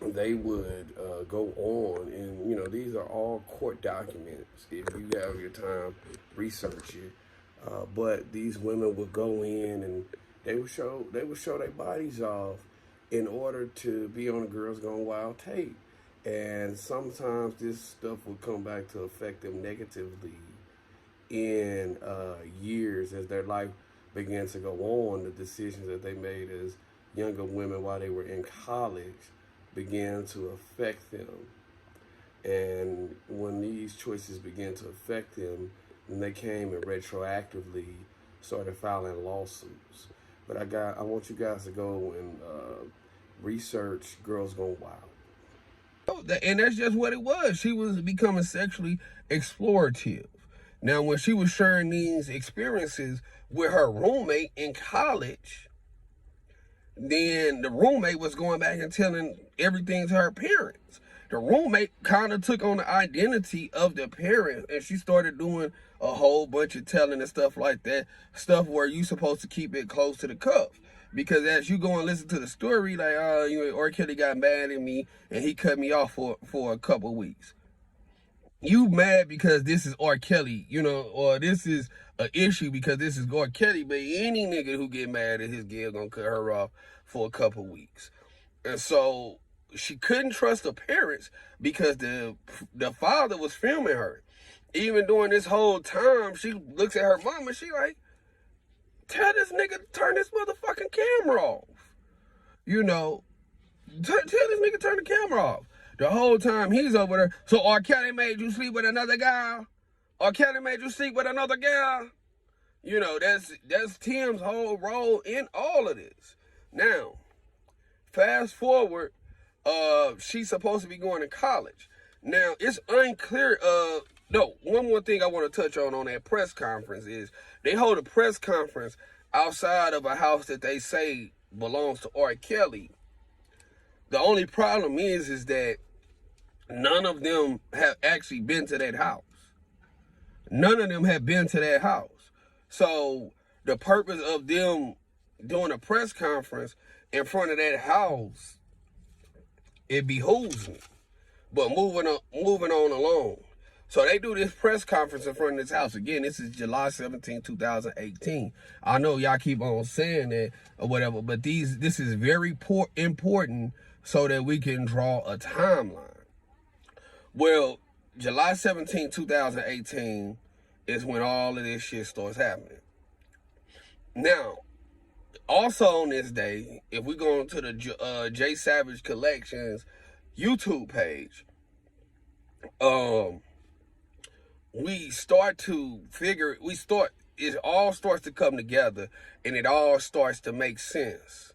they would go on, and these are all court documents. If you have your time, research it. But these women would go in and they would show their bodies off in order to be on a Girls Gone Wild tape. And sometimes this stuff would come back to affect them negatively in years as their life began to go on. The decisions that they made as younger women while they were in college began to affect them. And when these choices began to affect them, and they came and retroactively started filing lawsuits. But I want you guys to go and research Girls Gone Wild. And that's just what it was. She was becoming sexually explorative. Now, when she was sharing these experiences with her roommate in college, then the roommate was going back and telling everything to her parents. The roommate kind of took on the identity of the parent, and she started doing a whole bunch of telling and stuff like that, stuff where you supposed to keep it close to the cuff. Because as you go and listen to the story, like, R. Kelly got mad at me and he cut me off for a couple weeks. You mad because this is R. Kelly, or this is an issue because this is R. Kelly, but any nigga who get mad at his girl gonna cut her off for a couple weeks. And so she couldn't trust her parents because the father was filming her. Even during this whole time, she looks at her mom and she like, tell this nigga to turn this motherfucking camera off. Tell this nigga to turn the camera off. The whole time he's over there. So R. Kelly made you sleep with another guy? R. Kelly made you sleep with another girl? That's Tim's whole role in all of this. Now, fast forward, she's supposed to be going to college. Now, it's unclear. One more thing I want to touch on that press conference is they hold a press conference outside of a house that they say belongs to R. Kelly. The only problem is that none of them have actually been to that house. None of them have been to that house. So the purpose of them doing a press conference in front of that house, it behooves me. But moving on along. So they do this press conference in front of this house. Again, this is July 17, 2018. I know y'all keep on saying that or whatever, but this is very important so that we can draw a timeline. Well, July 17, 2018 is when all of this shit starts happening. Now, also on this day, if we go into the J Savage Collections YouTube page, it all starts to come together and it all starts to make sense.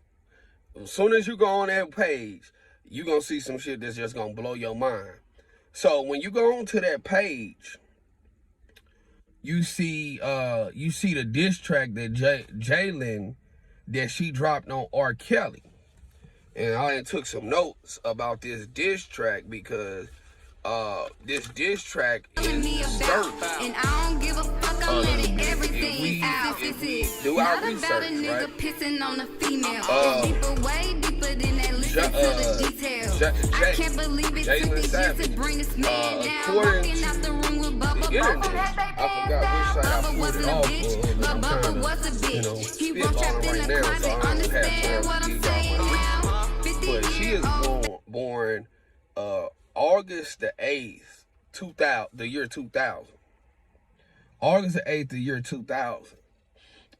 As soon as you go on that page, you're going to see some shit that's just going to blow your mind. So when you go onto that page, you see the diss track that Jalen that she dropped on R. Kelly. And I took some notes about this diss track because this diss track is stirred. And I don't give a fuck, I'm letting everything out. Do our research, about a nigga right? pissing on a female. Deeper, way deeper than that, listen to the details. I can't believe it took this year to bring this man down. Walking out the room with Bubba. Bubba wasn't a bitch, but Bubba was a bitch. He was trapped in the closet, understand what I'm saying now. But she is born August the 8th, the year 2000. August the 8th, the year 2000.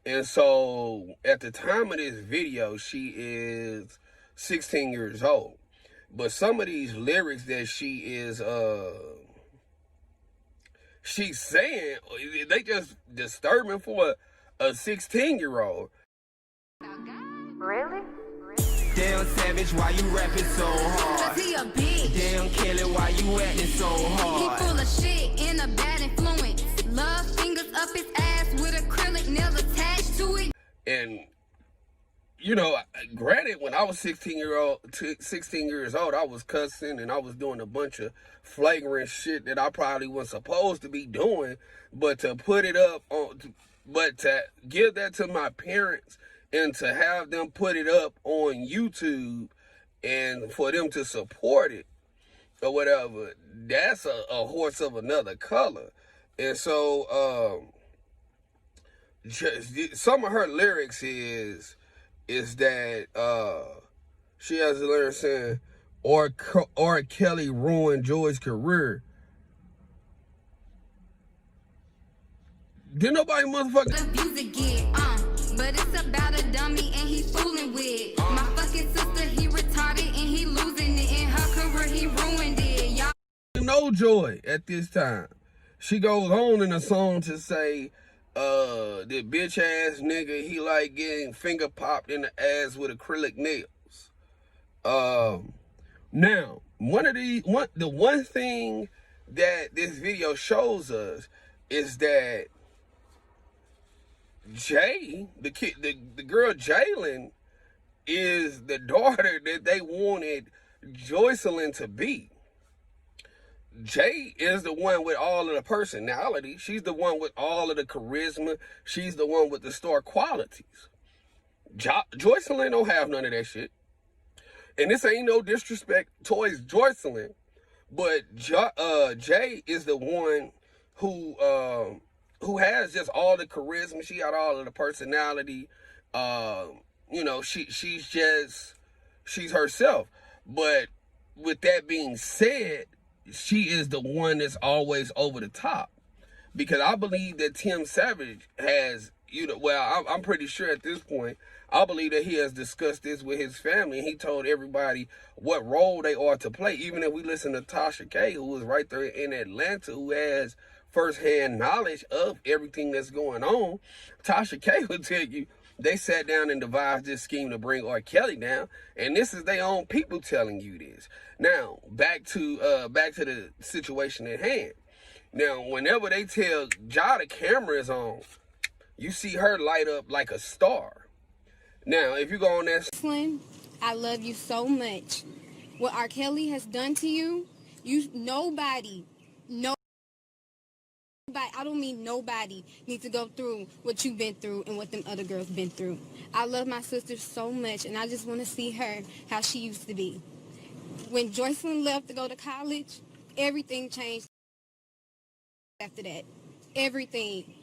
And so at the time of this video, she is 16 years old. But some of these lyrics that she's saying, they just disturbing for a 16-year-old. Really? Damn Savage, why you rapping so hard? Cause he a bitch. Damn Kelly, why you acting so hard? He full of shit and a bad influence. Love fingers up his ass with acrylic nails attached to it. And, granted, when I was 16 years old, I was cussing and I was doing a bunch of flagrant shit that I probably wasn't supposed to be doing. But to put it up but to give that to my parents and to have them put it up on YouTube and for them to support it or whatever, that's a horse of another color. And so some of her lyrics is that she has a lyric saying, R. Kelly ruined Joy's career. Did nobody motherfucking views again, but it's about a dummy and he fooling with my fucking sister. He retarded and he losing it in her career. He ruined it, y'all. No Joy at this time. She goes on in a song to say, the bitch ass nigga, he like getting finger popped in the ass with acrylic nails. Now, the one thing that this video shows us is that Jay, the girl Jalen, is the daughter that they wanted Joycelyn to be. Jay is the one with all of the personality. She's the one with all of the charisma. She's the one with the star qualities. Joycelyn don't have none of that shit. And this ain't no disrespect towards Joycelyn, but Jay is the one who has just all the charisma. She got all of the personality. You know, she's herself. But with that being said, she is the one that's always over the top. Because I believe that Tim Savage has, I'm pretty sure at this point, I believe that he has discussed this with his family, and he told everybody what role they are to play. Even if we listen to Tasha K, who is right there in Atlanta, who has firsthand knowledge of everything that's going on, Tasha K would tell you they sat down and devised this scheme to bring R. Kelly down, and this is their own people telling you this. Now, back to the situation at hand. Now, whenever they tell Ja the camera is on, you see her light up like a star. Now, if you go on that... Slim, I love you so much. What R. Kelly has done to you, nobody, I don't mean nobody needs to go through what you've been through and what them other girls been through. I love my sister so much, and I just want to see her how she used to be. When Joycelyn left to go to college, everything changed after that. Everything.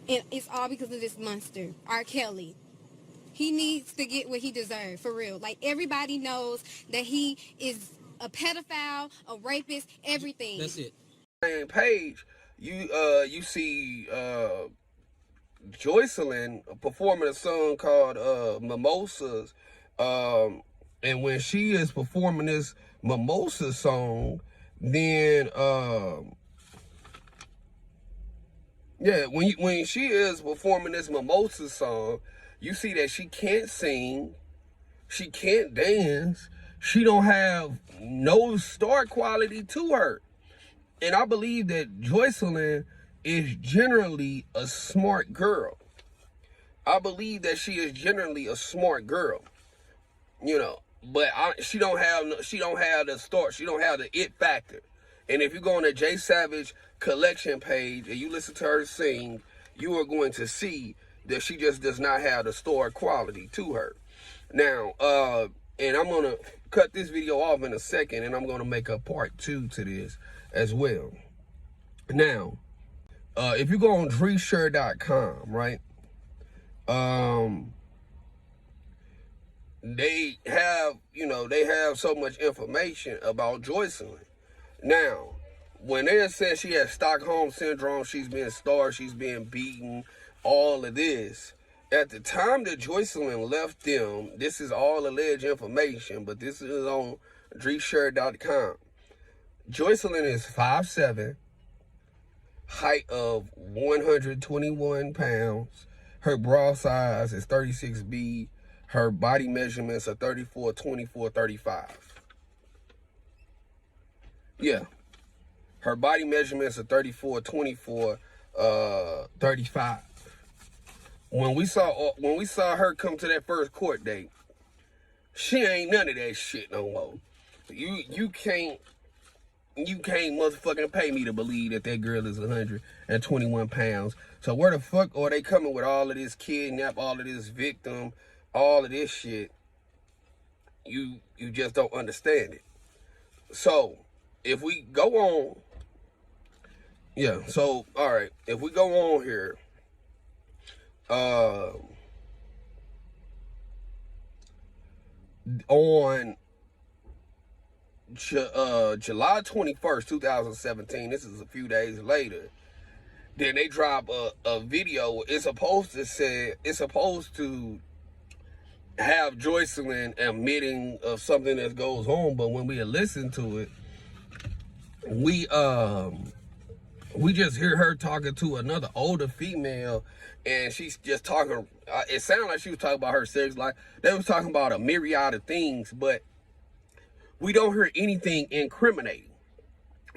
And it's all because of this monster, R. Kelly. He needs to get what he deserves, for real. Like, everybody knows that he is a pedophile, a rapist, everything. That's it. Same page, you see Joycelyn performing a song called Mimosas, and when she is performing this Mimosa song, then when she is performing this Mimosa song, you see that she can't sing, she can't dance, she don't have no star quality to her. And I believe that Joycelyn is generally a smart girl. I believe that she is generally a smart girl, but she don't have the start. She don't have the it factor. And if you go on the J Savage collection page and you listen to her sing, you are going to see that she just does not have the star quality to her. Now, and I'm going to cut this video off in a second, and I'm going to make a part 2 to this as well. Now, if you go on dreeshare.com, right, they have so much information about Joycelyn. Now, when they said she has Stockholm Syndrome, she's being starved, she's being beaten, all of this, at the time that Joycelyn left them, this is all alleged information, but this is on dreeshare.com. Joycelyn is 5'7", height of 121 pounds. Her bra size is 36B. Her body measurements are 34, 24, 35. Yeah. Her body measurements are 34, 24, 35. When we saw her come to that first court date, she ain't none of that shit no more. You can't motherfucking pay me to believe that girl is 121 pounds. So where the fuck are they coming with all of this kidnap, all of this victim, all of this shit? You just don't understand it. So if we go on, all right, if we go on here, on July 21st, 2017, this is a few days later, then they drop a video. It's supposed to have Joycelyn admitting of something that goes on, but when we listen to it, we just hear her talking to another older female, and she's just talking, it sounded like she was talking about her sex life. They was talking about a myriad of things, but we don't hear anything incriminating.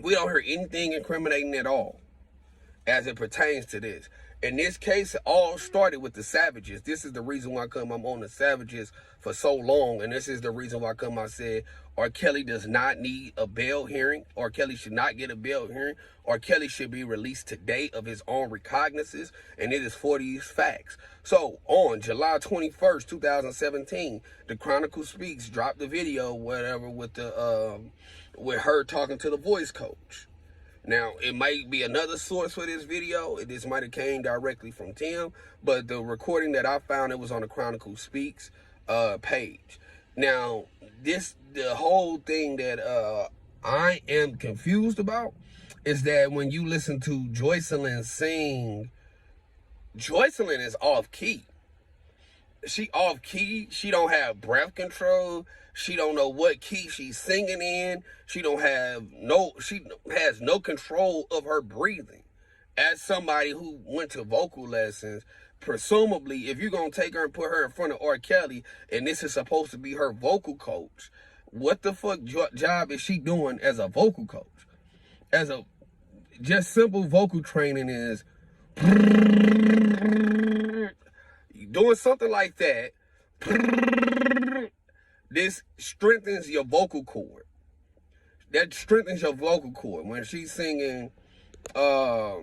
We don't hear anything incriminating at all as it pertains to this. In this case, it all started with the Savages. This is the reason why I'm on the Savages for so long. And this is the reason why I said R. Kelly does not need a bail hearing. R. Kelly should not get a bail hearing. R. Kelly should be released today of his own recognizance. And it is for these facts. So on July 21st, 2017, the Chronicle Speaks dropped the video, whatever, with her talking to the voice coach. Now, it might be another source for this video. This might have came directly from Tim, but the recording that I found, it was on the Chronicle Speaks page. Now, the whole thing that I am confused about is that when you listen to Joycelyn sing, Joycelyn is off key. She off key. She don't have breath control. She don't know what key she's singing in. She has no control of her breathing. As somebody who went to vocal lessons, presumably, if you're going to take her and put her in front of R. Kelly, and this is supposed to be her vocal coach, what the fuck job is she doing as a vocal coach? Just simple vocal training is doing something like that. This strengthens your vocal cord. That strengthens your vocal cord. When she's singing, fuck,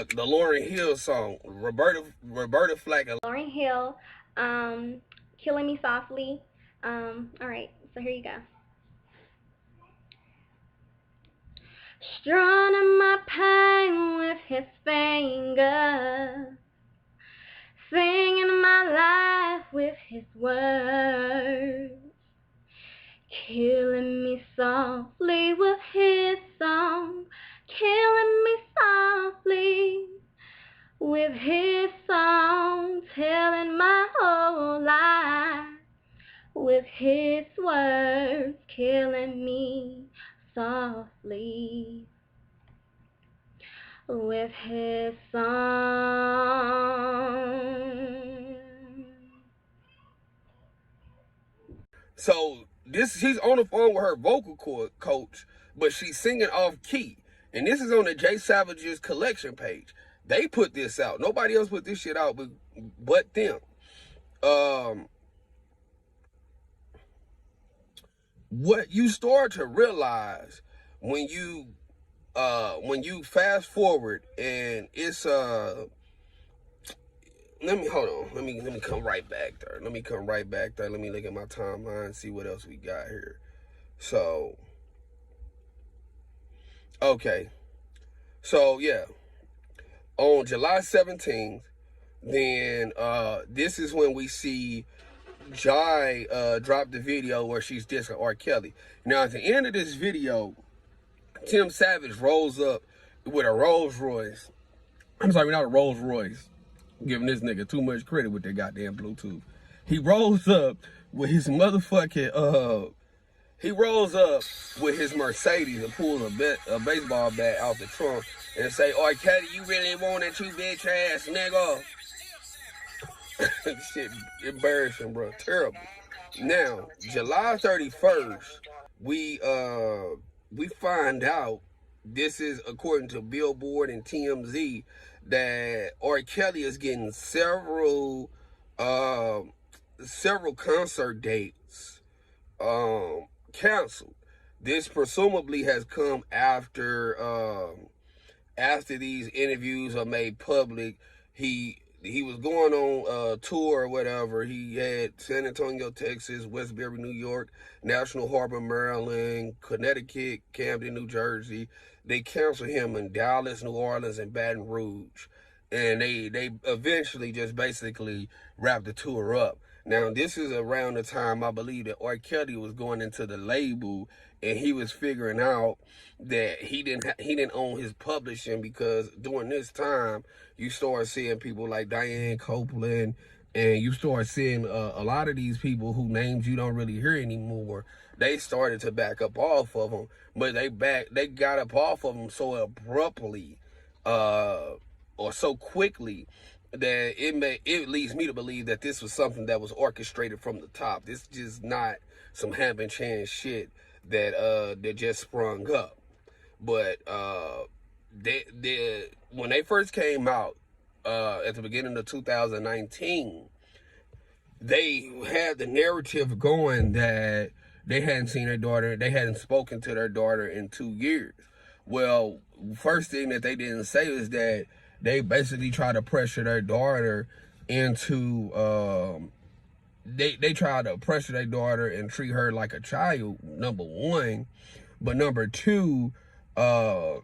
the Lauryn Hill song, Roberta Flack. Lauryn Hill, Killing Me Softly. All right, so here you go. Strumming my pain with his fingers, singing my life with his words, killing me softly with his song, killing me softly with his song, telling my whole life with his words, killing me softly with his song. So she's on the phone with her vocal coach, but she's singing off key. And this is on the J Savage's collection page. They put this out. Nobody else put this shit out but them. What you start to realize when you fast forward, and it's let me come right back there. Let me look at my timeline and see what else we got here. So okay. So yeah. On July 17th, then this is when we see Jai dropped the video where she's dissing R. Kelly. Now, at the end of this video, Tim Savage rolls up with a Rolls Royce. I'm sorry, not a Rolls Royce. I'm giving this nigga too much credit with that goddamn Bluetooth. He rolls up with his motherfucking, he rolls up with his Mercedes and pulls a baseball bat out the trunk and say, R. Kelly, you really want that, you bitch ass nigga? Shit, embarrassing, bro. Terrible. Now, July 31st, we find out, this is according to Billboard and TMZ, that R. Kelly is getting several concert dates canceled. This presumably has come after these interviews are made public. He was going on a tour or whatever. He had San Antonio, Texas, Westbury, New York, National Harbor, Maryland, Connecticut, Camden, New Jersey. They canceled him in Dallas, New Orleans, and Baton Rouge. And they eventually just basically wrapped the tour up. Now, this is around the time, I believe, that R. Kelly was going into the label, and he was figuring out that he didn't own his publishing, because during this time, you start seeing people like Diane Copeland, and you start seeing a lot of these people whose names you don't really hear anymore. They started to back up off of them, but they got up off of them so abruptly, or so quickly, that it leads me to believe that this was something that was orchestrated from the top. This is just not some happen chance shit that just sprung up. But when they first came out at the beginning of 2019, they had the narrative going that they hadn't seen their daughter, they hadn't spoken to their daughter in 2 years. Well, first thing that they didn't say is that they basically try to pressure their daughter into they try to pressure their daughter and treat her like a child, number one. But number two, the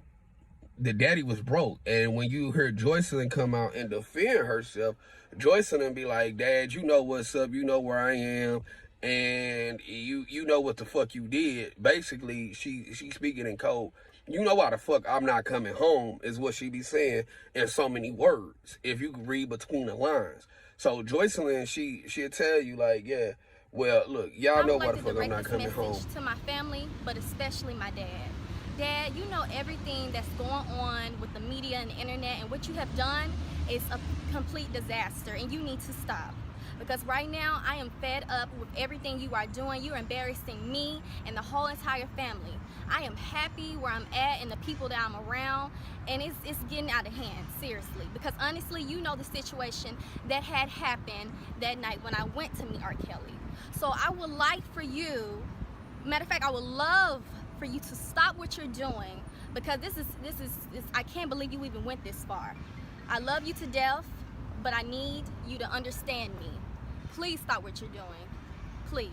daddy was broke. And when you heard Joycelyn come out and defend herself, Joycelyn be like, Dad, you know what's up, you know where I am, and you know what the fuck you did. Basically, she speaking in code. You know why the fuck I'm not coming home is what she be saying in so many words, if you can read between the lines. So Joycelyn, she'll tell you like, yeah, well, look, y'all know why the fuck I'm not coming home. To my family, but especially my dad. Dad, you know everything that's going on with the media and the internet, and what you have done is a complete disaster, and you need to stop. Because right now, I am fed up with everything you are doing. You're embarrassing me and the whole entire family. I am happy where I'm at and the people that I'm around, and it's getting out of hand, seriously. Because honestly, you know the situation that had happened that night when I went to meet R. Kelly. So I would like for you, matter of fact, I would love for you to stop what you're doing, because this is I can't believe you even went this far. I love you to death, but I need you to understand me. Please stop what you're doing. Please.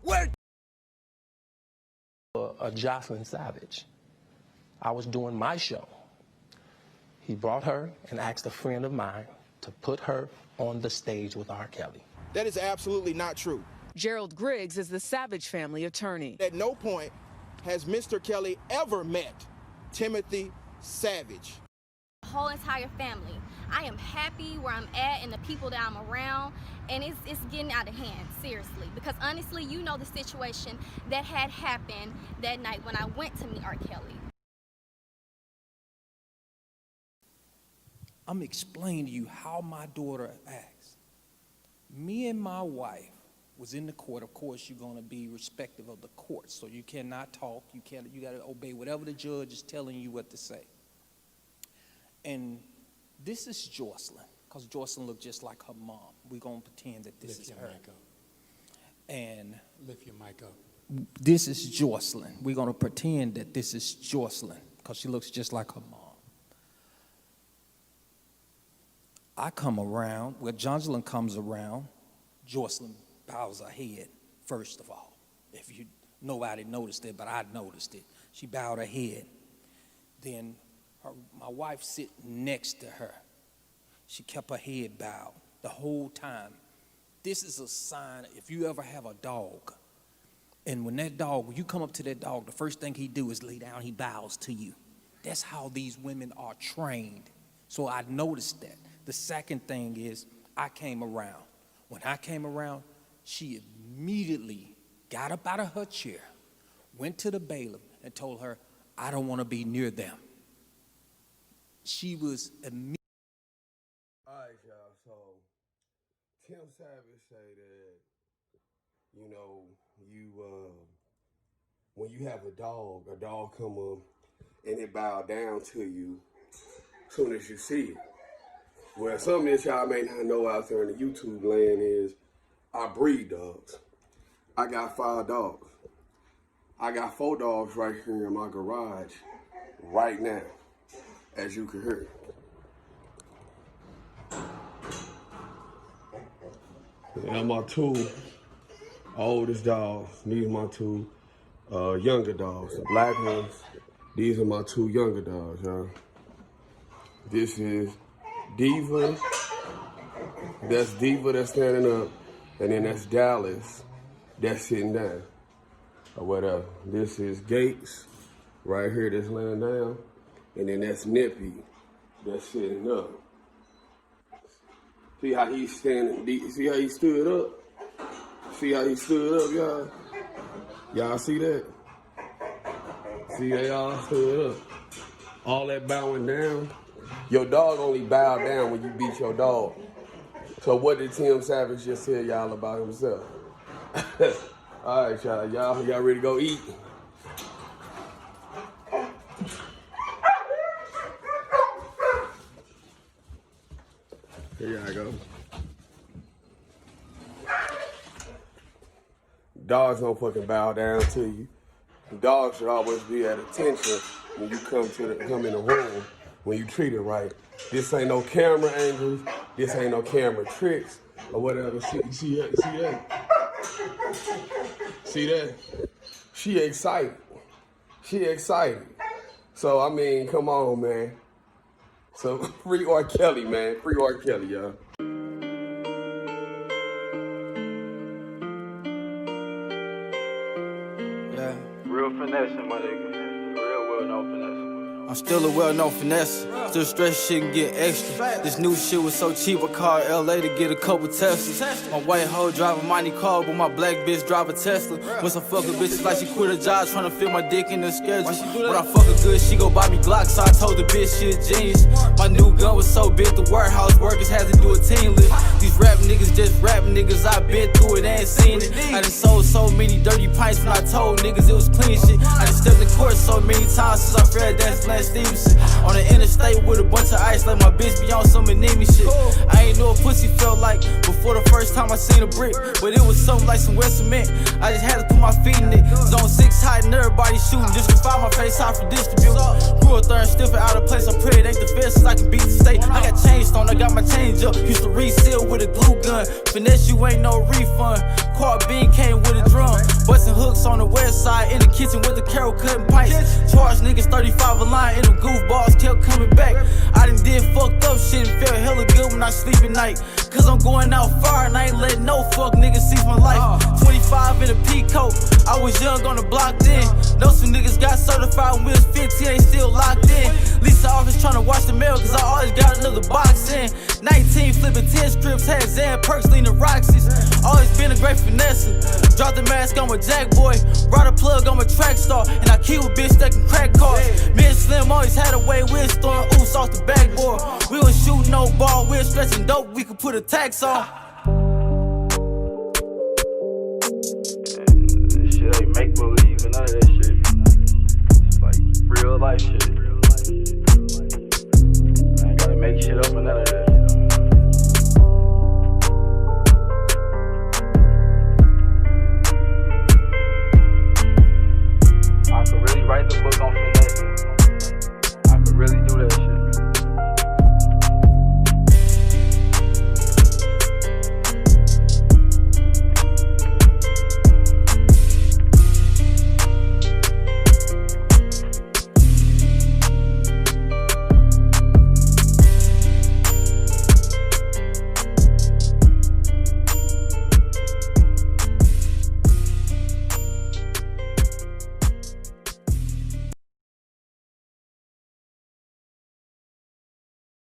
What? Jocelyn Savage. I was doing my show. He brought her and asked a friend of mine to put her on the stage with R. Kelly. That is absolutely not true. Gerald Griggs is the Savage family attorney. At no point has Mr. Kelly ever met Timothy Savage. The whole entire family. I am happy where I'm at and the people that I'm around, and it's getting out of hand, seriously. Because honestly, you know the situation that had happened that night when I went to meet R. Kelly. I'm explaining to you how my daughter acts. Me and my wife was in the court. Of course, you're going to be respective of the court, so you cannot talk. You got to obey whatever the judge is telling you what to say. And this is Joycelyn, because Joycelyn looked just like her mom. We're going to pretend that this is her. And lift your mic up. This is Joycelyn. We're going to pretend that this is Joycelyn, because she looks just like her mom. I come around, when Jocelyn comes around, Joycelyn bows her head, first of all. Nobody noticed it, but I noticed it. She bowed her head. Then my wife sit next to her. She kept her head bowed the whole time. This is a sign, if you ever have a dog, and when you come up to that dog, the first thing he do is lay down, he bows to you. That's how these women are trained. So I noticed that. The second thing is, I came around. When I came around, she immediately got up out of her chair, went to the bailiff, and told her, I don't want to be near them. She was immediately. All right, y'all. So Tim Savage say that, you know, when you have a dog come up and it bow down to you as soon as you see it. Well, something that y'all may not know out there in the YouTube land is I breed dogs. I got 5 dogs. I got 4 dogs right here in my garage right now, as you can hear. And my 2 oldest dogs. These are my 2 younger dogs. The black ones, these are my 2 younger dogs, y'all. This is Diva. That's Diva that's standing up. And then that's Dallas that's sitting down. Or whatever. This is Gates right here that's laying down. And then that's Nippy that's sitting up. See how he's standing? See how he stood up? See how he stood up, y'all? Y'all see that? See how y'all stood up? All that bowing down. Your dog only bow down when you beat your dog. So what did Tim Savage just tell y'all about himself? All right, y'all ready to go eat? Here y'all go. Dogs don't fucking bow down to you. Dogs should always be at attention when you come in the room, when you treat it right. This ain't no camera angles. This ain't no camera tricks or whatever. See that? See that? She excited. So, I mean, come on, man. So, free R. Kelly, man. Free R. Kelly, y'all. Yeah. Real finessing, my nigga. Real well-known finessing. I'm still a well-known finesse. Still stress shit and get extra. This new shit was so cheap, I called LA to get a couple Teslas. My white hoe drive a mighty car, but my black bitch drive a Tesla. When some fucking bitches like she quit her job, trying to fit my dick in the schedule. When I fuck her good, she go buy me Glock, so I told the bitch she a genius. My new gun was so big, the warehouse workers had to do a team lift. These rap niggas just rap niggas, I been through it and seen it. I done sold so many dirty pints when I told niggas it was clean shit. I done stepped in court so many times since I fed that Stevenson. On the interstate with a bunch of ice, like my bitch be on some anemia shit. I ain't know what pussy felt like before the first time I seen a brick, but it was something like some wet cement. I just had to put my feet in it. Zone 6 hot and everybody shooting. Just to find my face out for distribute. Grew up there and still out of place. I pray it ain't the fence I can beat the state. I got changed on, I got my change up. Used to reseal with a glue gun. Finesse, you ain't no refund. Car bean came with a drum. Busting hooks on the west side in the kitchen with the Carol cutting pints. Charge niggas 35 a line. And them goofballs kept coming back. I done did fucked up shit and felt hella good when I sleep at night. Cause I'm going out far and I ain't letting no fuck niggas seize my life. 25 in a peacoat, I was young on the block then. Know some niggas got certified when we was 15, they still locked in. Lisa office tryna watch the mail cause I always got another box in. 19 flipping 10 strips, had Zan Perks, leaning Roxy's. Always been a great finesser. Dropped the mask on my jack boy, brought a plug on my track star, and I kill a bitch that can crack cars. Me and Slim always had a way, we was throwing oops off the backboard. We was shooting no ball, we was stretching dope, we could put a tax on. This shit ain't make believe and none of that shit. It's like real life shit.